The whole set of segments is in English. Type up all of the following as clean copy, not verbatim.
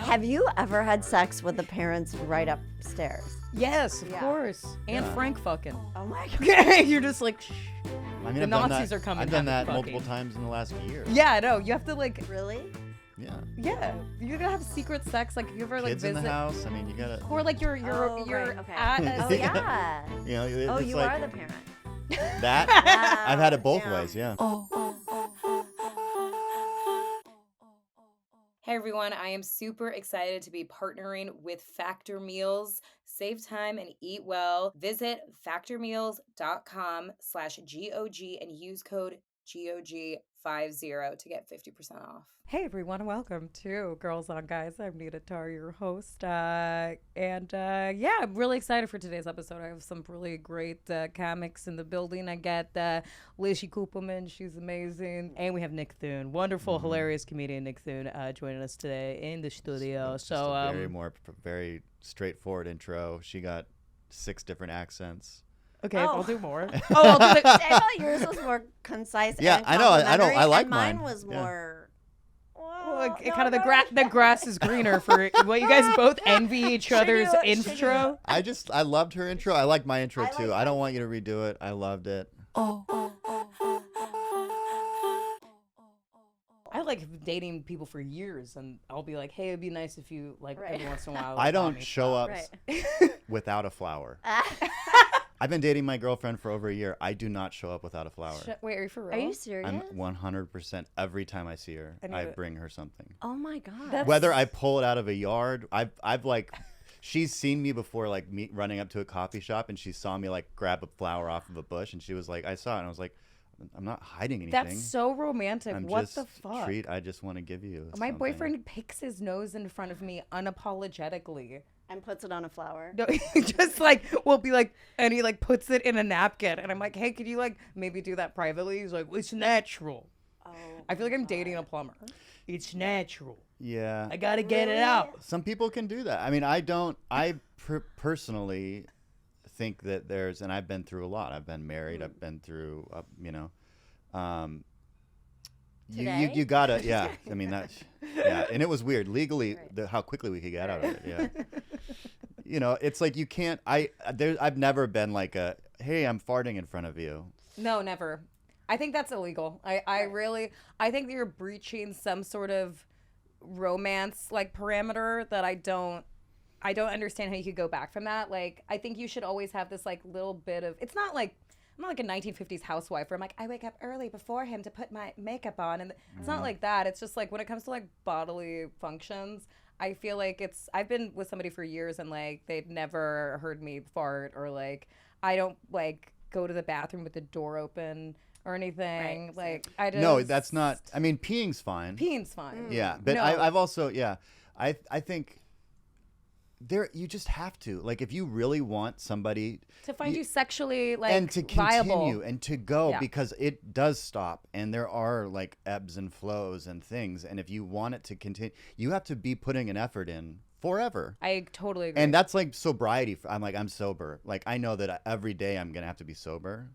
Have you ever had sex with the parents right upstairs? Yes, of course. And Frank fucking. Oh my God. You're just like, shh. I mean, The Nazis are coming. I've done that fucking. multiple times in the last year. Yeah, no, you have to like, Really? Yeah. yeah, you're gonna have secret sex. Like, if you ever like Kids visit, in the house. I mean, you gotta. or like you're Oh, right, okay. at a Oh yeah. You know, it's Oh, you like are the parent. that. Wow, I've had it both yeah. ways. Yeah. Hey everyone, I am super excited to be partnering with Factor Meals. Save time and eat well. Visit factormeals.com/GOG and use code GOG50 to get 50% off. Hey everyone, welcome to Girls on Guys. I'm Nita Tar, your host. I'm really excited for today's episode. I have some really great comics in the building. I got Lizzy Cooperman, she's amazing. And we have Nick Thune, wonderful, hilarious comedian Nick Thune joining us today in the studio. Just a very straightforward intro. She got 6 different accents. Okay, Oh. I'll do more. I'll do I thought yours was more concise. Yeah, and I know, I complimentary, like and mine. Mine was yeah. more. The grass is greener for what you guys both envy each other's intro. I loved her intro. I like my intro I too. like I don't want you to redo it. I loved it. I like dating people for years, and I'll be like, "Hey, it'd be nice if you like Right. every once in a while." I bought don't me show up Right. without a flower. I've been dating my girlfriend for over a year. I do not show up without a flower. Wait, are you for real? Are you serious? I'm 100% every time I see her, I knew I it. bring her something. Oh my God. That's- Whether I pull it out of a yard, I've like, she's seen me before, like me running up to a coffee shop, and she saw me like grab a flower off of a bush, and she was like, I saw it, and I was like, I'm not hiding anything. That's so romantic. I'm What just the fuck? treat I just want to give you. My something. boyfriend picks his nose in front of me unapologetically. And puts it on a flower. No, he just like will be like, and he like puts it in a napkin, and I'm like, hey, could you like maybe do that privately? He's like, it's natural. Oh. I feel like I'm dating a plumber. It's natural. Yeah. I gotta get it out. Some people can do that. I mean, I don't. I personally think that there's, and I've been through a lot. I've been married. I've been through, Today? you gotta, yeah. I mean that's, yeah. And it was weird legally how quickly we could get out of it. Yeah. You know, it's like you can't. I've never been like hey, I'm farting in front of you. No, never. I think that's illegal. I think that you're breaching some sort of romance like parameter that I don't understand how you could go back from that. Like, I think you should always have this like little bit of, it's not like, I'm not like a 1950s housewife where I'm like, I wake up early before him to put my makeup on. And it's not like that. It's just like when it comes to like bodily functions, I feel like I've been with somebody for years and like they've never heard me fart, or like I don't like go to the bathroom with the door open or anything. Right. Like I just. No, that's not. I mean, peeing's fine. Peeing's fine. Yeah, but No. I've also, I think you just have to, like, if you really want somebody To find you sexually like and to viable. continue and to go, Yeah. because it does stop, and there are like ebbs and flows and things, and if you want it to continue, you have to be putting an effort in forever. I totally agree. And that's like sobriety. I'm sober. Like, I know that every day I'm gonna have to be sober.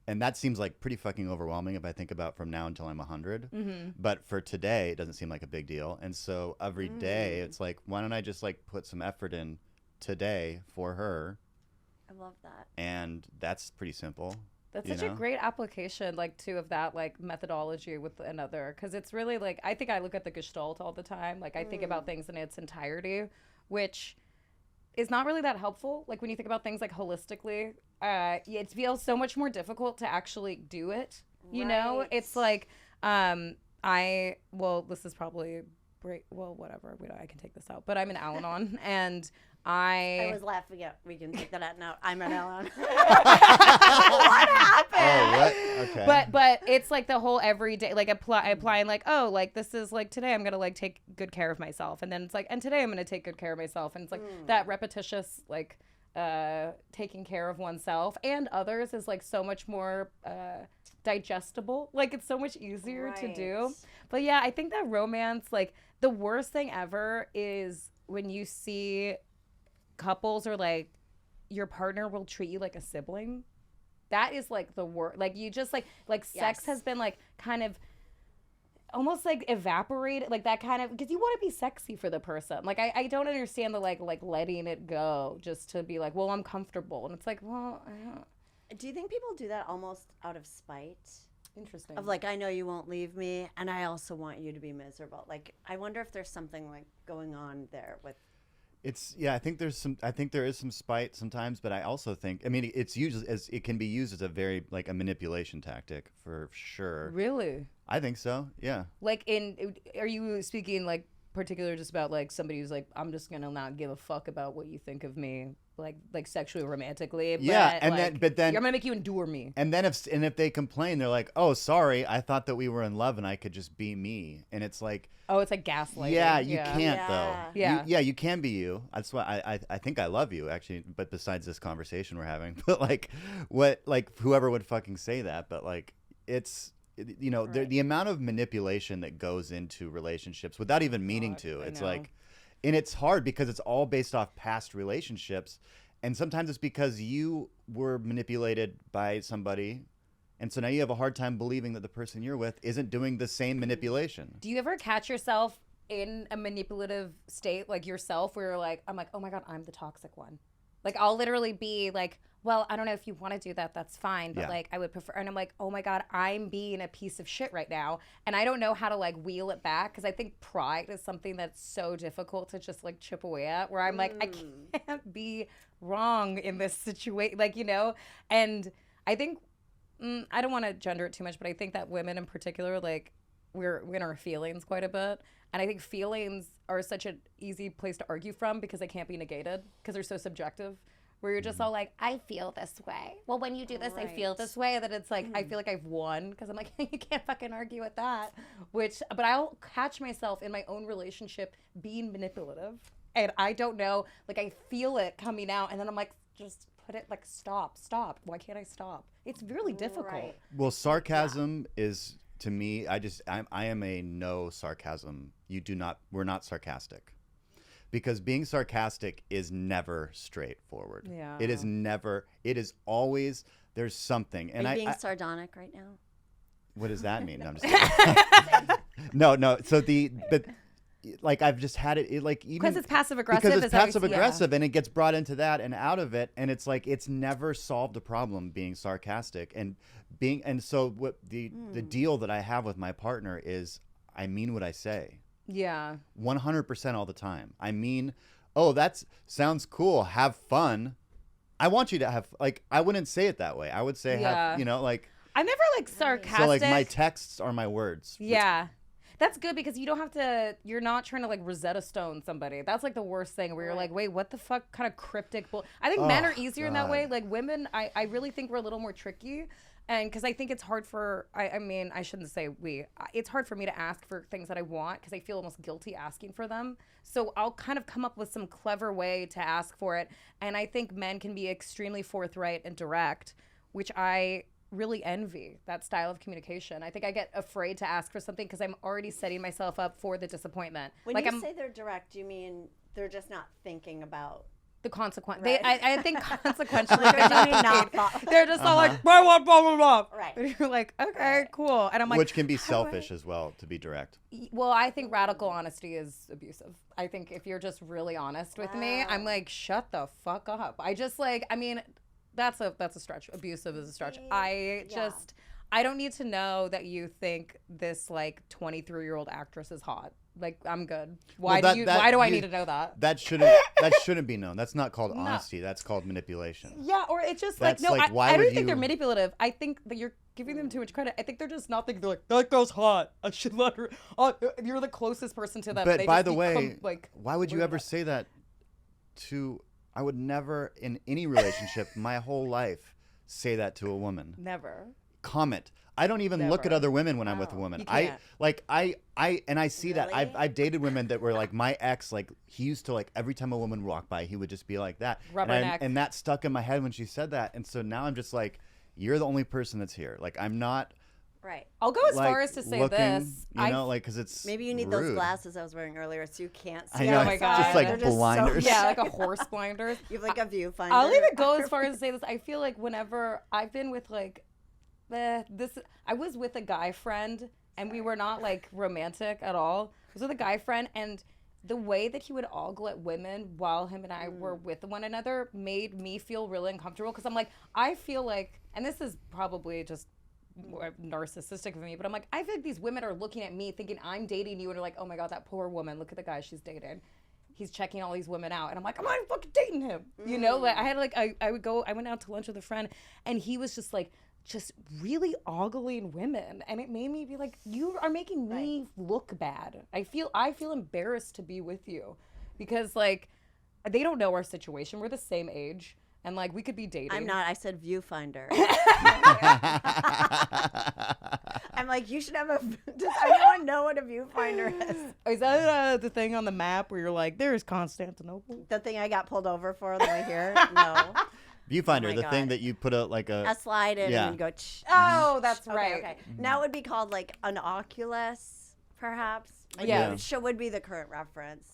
And that seems like pretty fucking overwhelming if I think about from now until I'm 100. Mm-hmm. But for today, it doesn't seem like a big deal. And so every day, it's like, why don't I just like put some effort in today for her? I love that. And that's pretty simple. That's you such a know? great application, like, too, of that, like, methodology with another. Because it's really, like, I think I look at the Gestalt all the time. Like, I think about things in its entirety, which is not really that helpful. Like, when you think about things, like, holistically, it feels so much more difficult to actually do it. You know? Right. It's like, this is probably, whatever. I can take this out. But I'm an Al-Anon, and I was laughing at. We can take that out now. I'm an Ellen. What happened? Oh, what? Okay. But it's like the whole everyday, like applying like, oh, like this is like today I'm gonna like take good care of myself, and then it's like, and today I'm gonna take good care of myself, and it's like that repetitious like taking care of oneself and others is like so much more digestible. Like it's so much easier to do. Right. But yeah, I think that romance, like the worst thing ever is when you see couples or like your partner will treat you like a sibling. That is like the worst. Like you just like sex Yes. has been like kind of almost like evaporated, like that kind of, because you want to be sexy for the person. Like I don't understand the like letting it go just to be like, well, I'm comfortable, and it's like, well, Do you think people do that almost out of spite? interesting. Of like, I know you won't leave me, and I also want you to be miserable. Like, I wonder if there's something like going on there with. I think there is some spite sometimes, but I also think, I mean, it's usually it can be used as a very like a manipulation tactic for sure. Really? I think so. Yeah. Like are you speaking like particular just about like somebody who's like, I'm just gonna not give a fuck about what you think of me, like sexually or romantically? Yeah, and like, then I'm gonna make you endure me. And then if they complain, they're like, "Oh, sorry, I thought that we were in love and I could just be me." And it's like, oh, it's like gaslighting. yeah, you can't Yeah. though. Yeah. You can be you. That's why I think I love you actually. But besides this conversation we're having, but like, whoever would fucking say that, but like, it's. The amount of manipulation that goes into relationships without even meaning to. It's like, and it's hard because it's all based off past relationships, and sometimes it's because you were manipulated by somebody, and so now you have a hard time believing that the person you're with isn't doing the same manipulation. Do you ever catch yourself in a manipulative state, like yourself, where you're like, I'm like, oh my God, I'm the toxic one. Like, I'll literally be like, well, I don't know if you want to do that. That's fine. But like, I would prefer. And I'm like, oh my God, I'm being a piece of shit right now. And I don't know how to like wheel it back. Because I think pride is something that's so difficult to just like chip away at, where I'm like, I can't be wrong in this situation. Like, and I think, I don't want to gender it too much, but I think that women in particular, like, we're in our feelings quite a bit. And I think feelings are such an easy place to argue from because they can't be negated because they're so subjective. Where you're just all like, I feel this way. Well, when you do this, I feel this way. That it's like, I feel like I've won because I'm like, you can't fucking argue with that. But I'll catch myself in my own relationship being manipulative. And I don't know, like I feel it coming out. And then I'm like, just put it like, stop. Why can't I stop? It's really difficult. Right. Well, sarcasm is, to me, I am a no sarcasm. We're not sarcastic. Because being sarcastic is never straightforward. Yeah. It is always, there's something. And Are you being sardonic right now? What does that mean? No, I'm just kidding. No. So like I've just had it like even because it's passive aggressive. Because it's passive aggressive and it gets brought into that and out of it, and it's like it's never solved a problem being sarcastic and so what the deal that I have with my partner is I mean what I say. Yeah. 100% all the time. I mean, oh, that sounds cool. Have fun. I want you to have, like, I wouldn't say it that way. I would say, have, like. I'm never like sarcastic. So like my texts are my words. Yeah. That's good because you don't have to, you're not trying to like Rosetta Stone somebody. That's like the worst thing where you're like, wait, what the fuck kind of cryptic I think men are easier in that way. Like women, I really think we're a little more tricky. And because I think it's hard for, I mean, I shouldn't say it's hard for me to ask for things that I want because I feel almost guilty asking for them. So I'll kind of come up with some clever way to ask for it. And I think men can be extremely forthright and direct, which I really envy, that style of communication. I think I get afraid to ask for something because I'm already setting myself up for the disappointment. When like you say they're direct, you mean they're just not thinking about the consequence. Right. I think consequentially they're just all like, blah, blah, blah, blah. Right. And you're like, okay, cool. And I'm like, which can be selfish as well, to be direct. Well, I think radical honesty is abusive. I think if you're just really honest with me, I'm like, shut the fuck up. I just like, I mean, that's a stretch. Abusive is a stretch. I don't need to know that you think this like 23-year-old actress is hot. Like, I'm good. Why do I need to know that? That shouldn't be known. That's not called honesty. That's called manipulation. Yeah, or it's just That's like, no, like, why I don't would think they're you- manipulative. I think that you're giving them too much credit. I think they're just not thinking, they're like, that girl's hot. I should let her. You're the closest person to them. But They by just the way, become, like, why would you ever say that to? I would never, in any relationship, my whole life, say that to a woman. Never. Comment. I don't even look at Never. other women when I'm with a woman. You can't. I see that. Really? I've dated women that were like my ex. Like he used to like every time a woman walked by, he would just be like that. Rubberneck. And that stuck in my head when she said that. And so now I'm just like, you're the only person that's here. Like I'm not. Right. I'll go as like, far as to say looking, this. because it's Maybe you need rude. those glasses I was wearing earlier so you can't I see know, Oh my it's God. just like They're just so blinders. Yeah, like a horse blinders. You have like a viewfinder. I'll even go as far as to say this. I feel like whenever I've been with like I was with a guy friend and we were not like romantic at all. I was with a guy friend, and the way that he would ogle at women while him and I were with one another made me feel really uncomfortable, because I'm like, I feel like, and this is probably just more narcissistic of me, but I'm like, I feel like these women are looking at me thinking I'm dating you, and are like, oh my god, that poor woman, look at the guy she's dated. He's checking all these women out, and I'm like, I'm not fucking dating him. You know, like I had like I went out to lunch with a friend, and he was just like really ogling women, and it made me be like, you are making me look bad. I feel embarrassed to be with you, because like they don't know our situation. We're the same age, and like we could be dating. I'm not. I said viewfinder. I'm like, you should have a. Does anyone know what a viewfinder is? Is that the thing on the map where you're like, there's Constantinople? The thing I got pulled over for on the way here? No. Viewfinder, Oh my the thing God. that you put A slide in Yeah. and you go. Oh, that's Okay, right. okay. Now it would be called like an Oculus, perhaps. Yeah. Which would be the current reference.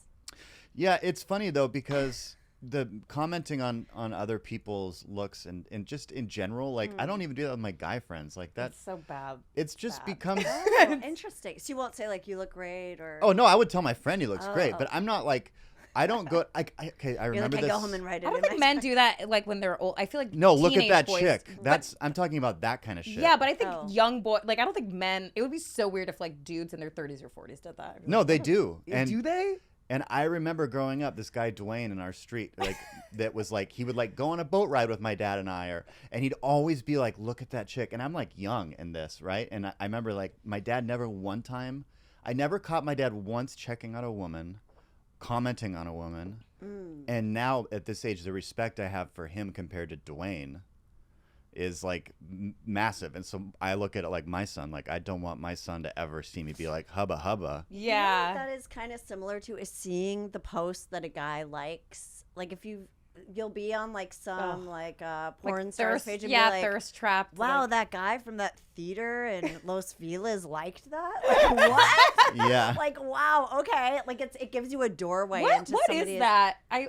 Yeah, it's funny though, because the commenting on other people's looks and just in general, like I don't even do that with my guy friends. Like That's that's so bad. it's just bad. becomes Oh, interesting. So you won't say like you look great or. Oh no, I would tell my friend he looks great, Oh. but I'm not like I don't go okay, I You're remember like, I this. go home and write it. I don't in think my men do that like when they're old. I feel like No, look at teenage that boys- chick. but- That's I'm talking about that kind of shit. Yeah, but I think Oh. young boy, like I don't think men. It would be so weird if like dudes in their 30s or 40s did that. I'd be No, like, they what do. the- And do they? And I remember growing up, this guy Dwayne in our street, like that was like he would like go on a boat ride with my dad and I, and he'd always be like, "Look at that chick," and I'm like young in this, right? And I remember like my dad I never caught my dad once checking out a woman, commenting on a woman, and now at this age, the respect I have for him compared to Dwayne is like massive. And so I look at it like my son, like I don't want my son to ever see me be like hubba hubba. You know Yeah. what that is kind of similar to is seeing the post that a guy likes. Like if you'll be on like some porn Like stars thirst, page and yeah, be like, thirst trapped. wow, like- that guy from that theater in Los Feliz liked that? Like, what? Yeah. Like, wow, okay. Like it gives you a doorway into What somebody's is that? I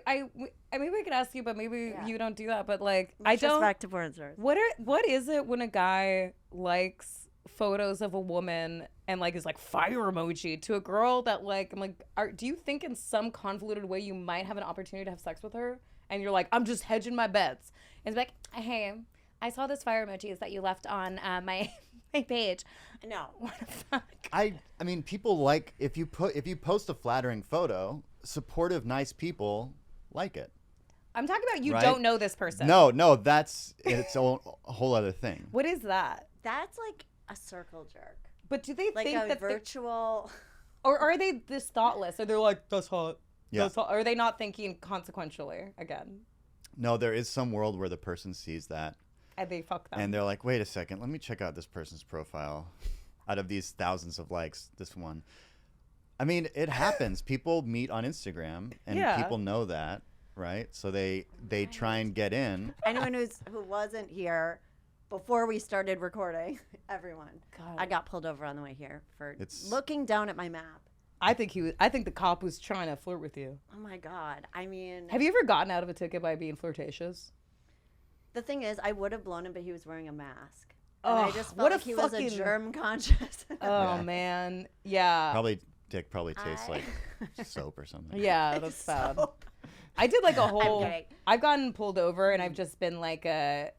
maybe I could ask you, but maybe Yeah. you don't do that. But like, I I don't. back to porn stars. What is it when a guy likes photos of a woman and like is like fire emoji to a girl that like I'm like, do you think in some convoluted way you might have an opportunity to have sex with her, and you're like, I'm just hedging my bets, and it's like, hey, I saw this fire emojis that you left on my page. No. What the fuck? I mean, people like if you post a flattering photo, supportive, nice people like it. I'm talking about you Right? don't know this person. No, that's it's a whole other thing. What is that? That's like a circle jerk. But do they Like think a that virtual. or are they this thoughtless? Or they're like, that's hot. Yeah. That's hot. Or are they not thinking consequentially again? No, there is some world where the person sees that And they fuck them. and they're like, wait a second, let me check out this person's profile. Out of these thousands of likes, this one. I mean, it happens. People meet on Instagram, and Yeah. people know that, right? So they try and get in. Anyone who wasn't here before we started recording, everyone. God. I got pulled over on the way here for It's- looking down at my map. I think the cop was trying to flirt with you. Oh my God. I mean, Have you ever gotten out of a ticket by being flirtatious? the thing is, I would have blown him, but he was wearing a mask. And I Ugh, just felt what a like he was a fucking- germ conscious. Oh Yeah. man. Yeah. Dick probably tastes I- like soap or something. Yeah, that's bad. So- I did like a whole. kidding. I've gotten pulled over and I've just been like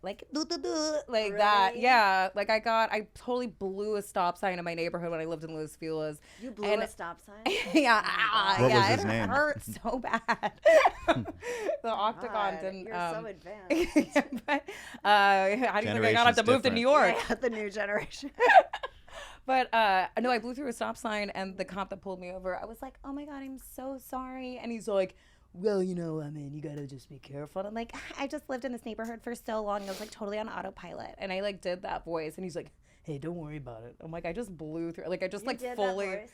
like that. Really? Yeah, like I totally blew a stop sign in my neighborhood when I lived in Los Feliz. You blew And- a stop sign? Yeah, What yeah, was his it name? hurt so bad. The octagon God, didn't. You're so advanced. But, how do you think I got Generation's to move to different. New York? Yeah, the new generation. But no, I blew through a stop sign, and the cop that pulled me over, I was like, "Oh my God, I'm so sorry." And he's like, "Well, you know, I mean, you gotta just be careful." And I'm like, "I just lived in this neighborhood for so long. I was like totally on autopilot." And I like did that voice, and he's like, "Hey, don't worry about it." I'm like, I just blew through, like I just You like did that fully. voice?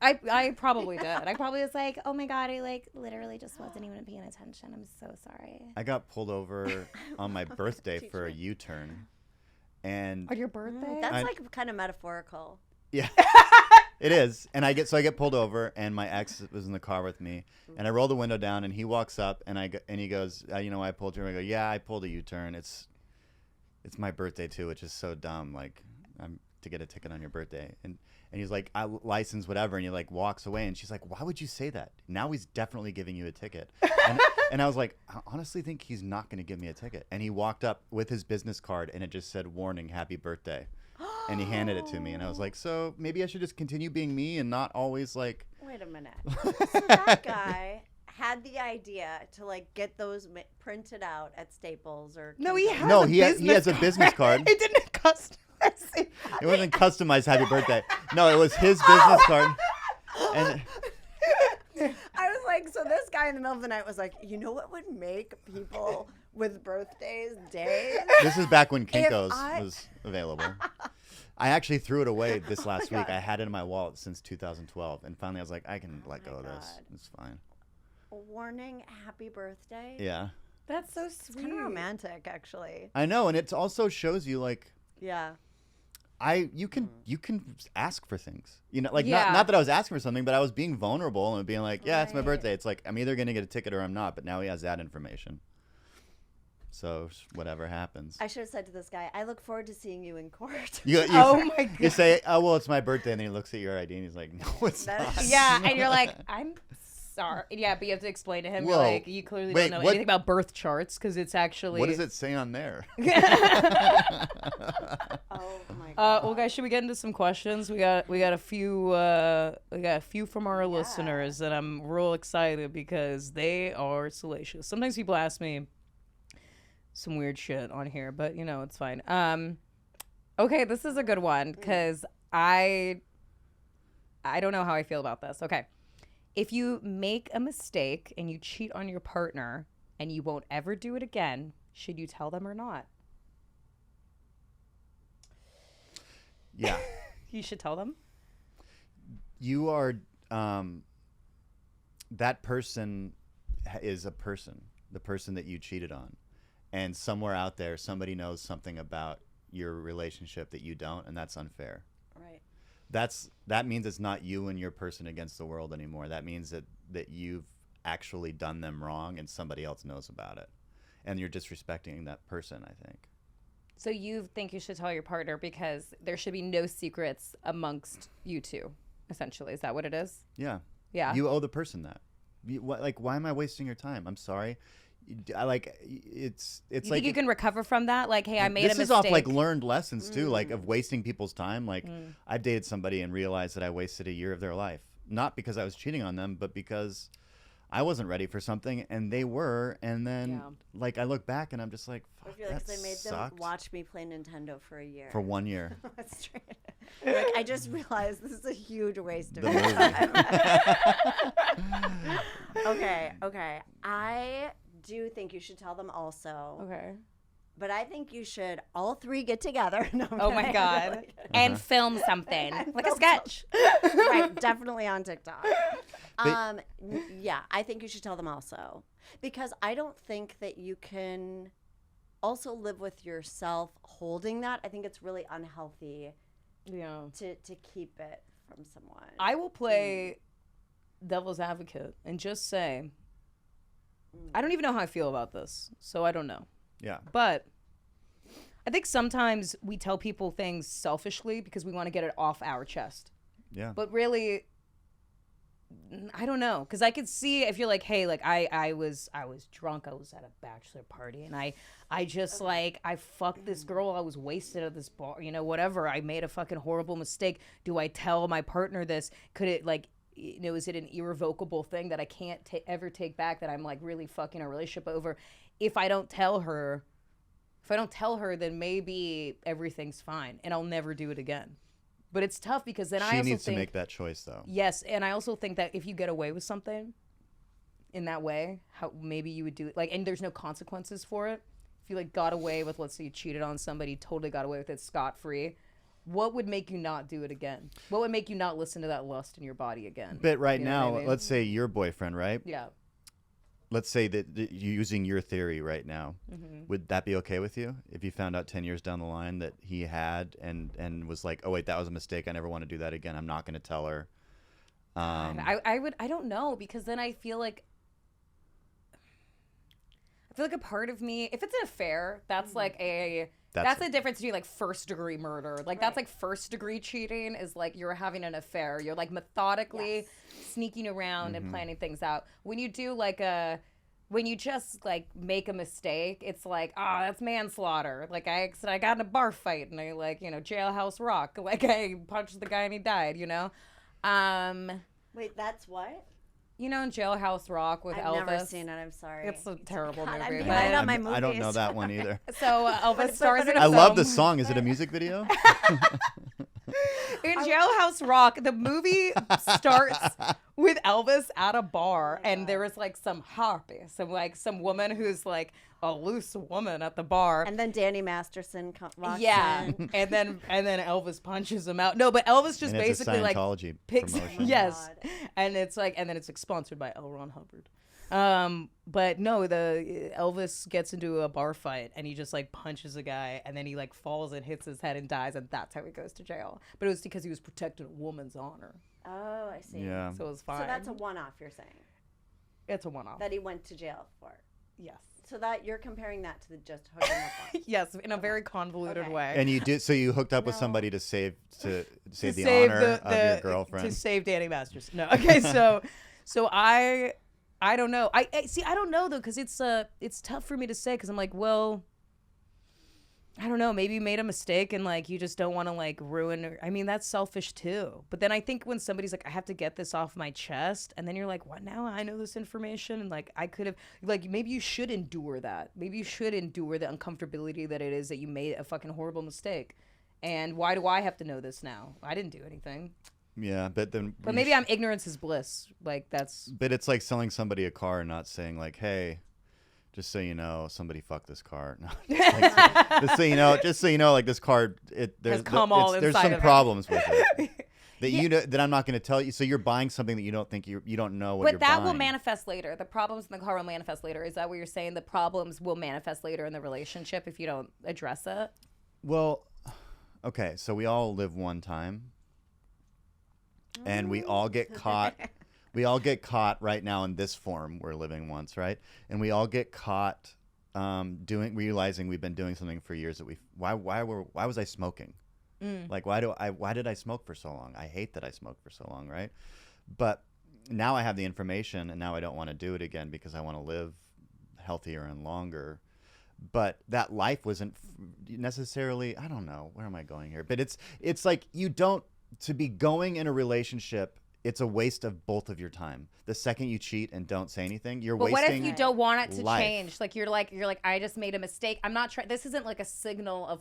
I probably did. I probably was like, "Oh my God, I like literally just wasn't even paying attention. I'm so sorry." I got pulled over on my birthday Teach for a me. U-turn, and On your birthday? That's I- like kind of metaphorical. yeah, it is. And I get pulled over, and my ex was in the car with me, and I roll the window down, and he walks up, and he goes, "You know why I pulled you?" And I go, "Yeah, I pulled a U-turn. It's my birthday too, which is so dumb. Like, I'm to get a ticket on your birthday. And he's like, I license whatever. And he like walks away. And she's like, why would you say that? Now he's definitely giving you a ticket. And I was like, I honestly think he's not going to give me a ticket. And he walked up with his business card and it just said, warning, happy birthday. And he handed it to me. And I was like, so maybe I should just continue being me and not always like. Wait a minute. So that guy had the idea to like get those printed out at Staples or No, he has he has a business card. It didn't customize it. It wasn't customized happy birthday. No, it was his business card. And I was like, so this guy in the middle of the night was like, you know what would make people with birthdays days? this is back when Kinko's I- was available. I actually threw it away this last week. God. I had it in my wallet since 2012. And finally I was like, I can let go of this. God. It's fine. A warning, happy birthday. Yeah. That's so It's sweet. kind of romantic, actually. I know. And it also shows you like, Yeah. you can ask for things, you know, like Yeah. not that I was asking for something, but I was being vulnerable and being like, yeah, it's my Right. birthday. It's like, I'm either going to get a ticket or I'm not, but now he has that information. So whatever happens. I should have said to this guy, I look forward to seeing you in court. Oh my God. You say, oh, well, it's my birthday. And then he looks at your ID and he's like, no, it's That not. is- Yeah, and you're like, I'm sorry. Yeah, but you have to explain to him. You're Whoa. like, you clearly Wait, don't know what- anything about birth charts because it's actually. What does it say on there? Oh my God. Well, guys, should we get into some questions? We got a few from our listeners, and I'm real excited because they are salacious. Sometimes people ask me some weird shit on here, but you know it's fine. Okay, this is a good one because I don't know how I feel about this. Okay, if you make a mistake and you cheat on your partner and you won't ever do it again, should you tell them or not? Yeah. You should tell them. You are, that person is a person, the person that you cheated on. And somewhere out there, somebody knows something about your relationship that you don't, and that's unfair. Right. That means it's not you and your person against the world anymore. That means that you've actually done them wrong and somebody else knows about it. And you're disrespecting that person, I think. So you think you should tell your partner because there should be no secrets amongst you two, essentially. Is that what it is? Yeah. Yeah. You owe the person that. Why am I wasting your time? I'm sorry. It's You like think you can recover from that? Like, hey, I made a mistake. This is off like learned lessons too, like of wasting people's time. Like I've dated somebody and realized that I wasted a year of their life, not because I was cheating on them, but because I wasn't ready for something and they were. And then like I look back and I'm just like, I fuck, feel like that I made sucked. them watch me play Nintendo for a year. For 1 year. That's true. Like, I just realized this is a huge waste of The your movie. time. Okay. I do think you should tell them also. Okay. But I think you should all three get together. No, I'm Oh my kidding. God. And film something. Like a sketch. Right, definitely on TikTok. Yeah, I think you should tell them also. Because I don't think that you can also live with yourself holding that. I think it's really unhealthy Yeah. to keep it from someone. I will play devil's advocate and just say, I don't even know how I feel about this, so I don't know. Yeah. But I think sometimes we tell people things selfishly because we want to get it off our chest. Yeah. But really, I don't know, because I could see if you're like, hey, like I was drunk, I was at a bachelor party, and I just like I fucked this girl, I was wasted at this bar, you know, whatever. I made a fucking horrible mistake. Do I tell my partner this? Could it like, you know, is it an irrevocable thing that I can't ever take back, that I'm like really fucking a relationship over? If I don't tell her, then maybe everything's fine and I'll never do it again. But it's tough because then She needs to make that choice though. Yes, and I also think that if you get away with something in that way, how maybe you would do it, like, and there's no consequences for it. If you like got away with, let's say you cheated on somebody, totally got away with it scot-free, what would make you not do it again? What would make you not listen to that lust in your body again? But right You know now, what I mean? let's say your boyfriend, right? Yeah. Let's say that using your theory right now, Mm-hmm. would that be okay with you if you found out 10 years down the line that he had and was like, oh wait, that was a mistake, I never want to do that again, I'm not going to tell her? I don't know, because then I feel like a part of me, if it's an affair, that's like a That's the difference between like first degree murder. Like that's like first degree cheating is like you're having an affair. You're like methodically sneaking around and planning things out. When you do like when you just like make a mistake, it's like, that's manslaughter. Like I got in a bar fight and I like, jailhouse rock. Like I punched the guy and he died, Wait, that's what? in Jailhouse Rock with Elvis. I've never seen it. I'm sorry. It's a terrible movie. I'm behind on my movies. I don't know that one either. So Elvis stars in a I film. love the song. Is it a music video? In Jailhouse Rock, the movie starts with Elvis at a bar, and there is like some harpy, some woman who's like a loose woman at the bar, And then Danny Masterson walks in. and then Elvis punches him out. No, but Elvis just And it's a basically like Scientology picks promotion. yes, God. and it's like sponsored by L. Ron Hubbard. But no, the Elvis gets into a bar fight and he just like punches a guy and then he like falls and hits his head and dies, and that's how he goes to jail. But it was because he was protecting a woman's honor. Oh, I see. Yeah. So it was fine. So that's a one-off, you're saying, It's a one-off. that he went to jail for. Yes. So that you're comparing that to the just hooking up one. Yes, in a very convoluted Okay. way. And you did. So you hooked up with No. somebody to save the save honor of your girlfriend. To save Danny Masters. No. Okay, so I don't know. I see. I don't know though, because it's tough for me to say, because I'm like, well, I don't know. Maybe you made a mistake and like you just don't want to like ruin. I mean, that's selfish too. But then I think when somebody's like, I have to get this off my chest, and then you're like, what? Now I know this information, and like I could have like maybe you should endure that. Maybe you should endure the uncomfortability that it is that you made a fucking horrible mistake. And why do I have to know this now? I didn't do anything. Yeah, but then. But maybe I'm ignorance is bliss. Like that's. But it's like selling somebody a car and not saying like, hey, just so you know, somebody fucked this car. No, just so you know, like this car, there's inside some of it. problems with it. That I'm not going to tell you. So you're buying something that you don't think you don't know what you're buying. But that will manifest later. The problems in the car will manifest later. Is that what you're saying? The problems will manifest later in the relationship if you don't address it? Well, okay. So we all live one time, and we all get caught. We all get caught right now in this form we're living once, right? And we all get caught realizing we've been doing something for years that why was I smoking? Like why did I smoke for so long? I hate that I smoked for so long, right? But now I have the information, and now I don't want to do it again because I want to live healthier and longer. But that life wasn't necessarily, I don't know, where am I going here? But it's like to be going in a relationship, it's a waste of both of your time. The second you cheat and don't say anything, you're wasting. But what if you don't want it to life. change? Like you're like I just made a mistake. I'm not trying. This isn't like a signal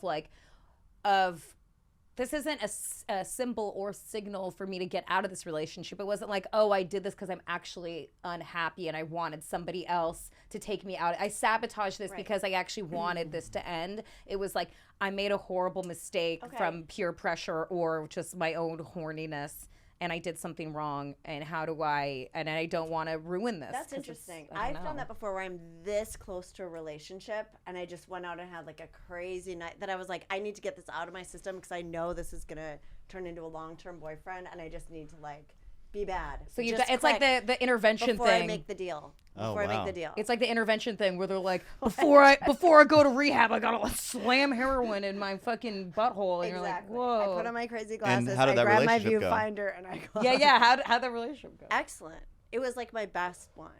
this isn't a symbol or signal for me to get out of this relationship. It wasn't like, oh, I did this because I'm actually unhappy and I wanted somebody else to take me out. I sabotaged this because I actually wanted this to end. It was like I made a horrible mistake from pure pressure or just my own horniness, and I did something wrong, and I don't want to ruin this. That's interesting. I've done that before where I'm this close to a relationship and I just went out and had like a crazy night that I was like, I need to get this out of my system because I know this is going to turn into a long-term boyfriend and I just need to like be bad. So it's like the intervention before thing. I make the deal. Oh, Before I wow. make the deal. It's like the intervention thing where they're like, before I go to rehab, I gotta slam heroin in my fucking butthole, and exactly. you're like, whoa. I put on my crazy glasses. how did I that grab my relationship go? viewfinder and I go. Yeah. How'd the relationship go? Excellent. It was like my best one.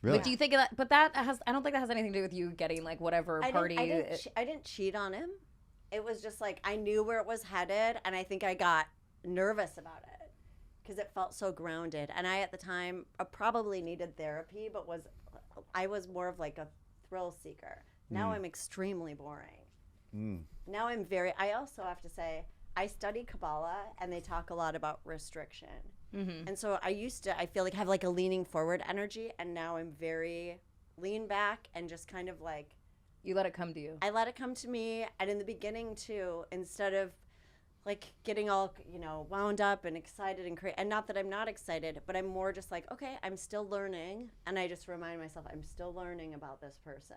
Really? But do you think that? But I don't think that has anything to do with you getting like whatever party. I didn't cheat on him. It was just like I knew where it was headed, and I think I got nervous about it because it felt so grounded. And I, at the time, probably needed therapy, but I was more of like a thrill seeker. Now I'm extremely boring. Now I also have to say, I study Kabbalah, and they talk a lot about restriction. And so I feel like I have like a leaning forward energy, and now I'm very lean back and just kind of like. You let it come to you. I let it come to me, and in the beginning too, instead of like getting all, wound up and excited and not that I'm not excited, but I'm more just like, okay, I'm still learning, and I just remind myself I'm still learning about this person.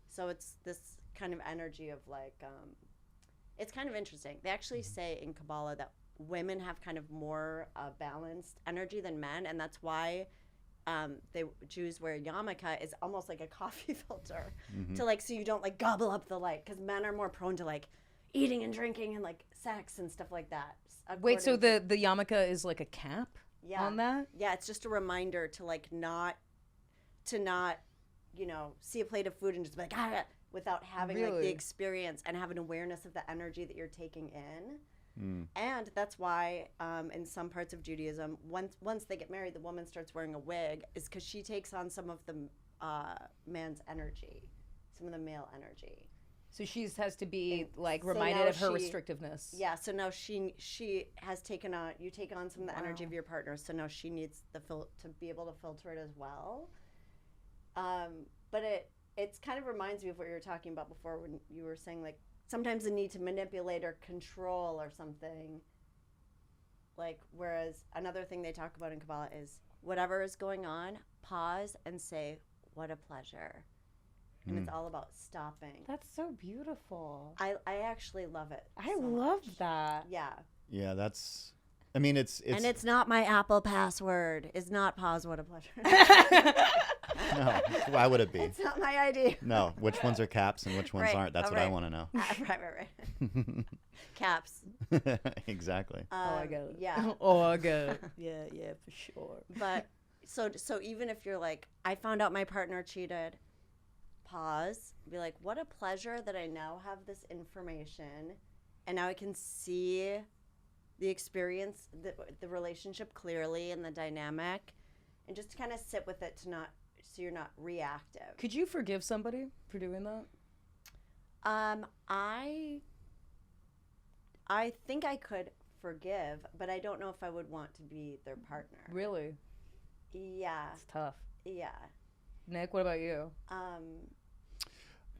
So it's this kind of energy of like, it's kind of interesting. They actually say in Kabbalah that women have kind of more balanced energy than men, and that's why Jews wear yarmulke is almost like a coffee filter to like so you don't like gobble up the light because men are more prone to like eating and drinking and like sex and stuff like that. Wait, so the yarmulke is like a cap on that? Yeah, it's just a reminder to like not you know, see a plate of food and just be like without having like the experience and have an awareness of the energy that you're taking in. And that's why in some parts of Judaism, once they get married, the woman starts wearing a wig, is because she takes on some of the man's energy, some of the male energy. So she has to be like reminded of her restrictiveness. Yeah. So now she has taken on, you take on some of the energy of your partner. So now she needs to be able to filter it as well. But it kind of reminds me of what you were talking about before when you were saying like sometimes the need to manipulate or control or something. Like, whereas another thing they talk about in Kabbalah is whatever is going on, pause and say, what a pleasure. And it's all about stopping. That's so beautiful. I actually love it. I love that. Yeah. Yeah, that's. I mean, it's. And it's not my Apple password. It's not pause. What a pleasure. No, why would it be? It's not my ID. No, which ones are caps and which ones aren't? That's what I want to know. Right. Caps. Exactly. I get it. Yeah. I get it. Yeah, for sure. But so even if you're like, I found out my partner cheated, pause, be like, what a pleasure that I now have this information, and now I can see the experience, the relationship clearly and the dynamic, and just kind of sit with it so you're not reactive. Could you forgive somebody for doing that? I think I could forgive, but I don't know if I would want to be their partner. Really? Yeah. It's tough. Yeah. Nick, what about you?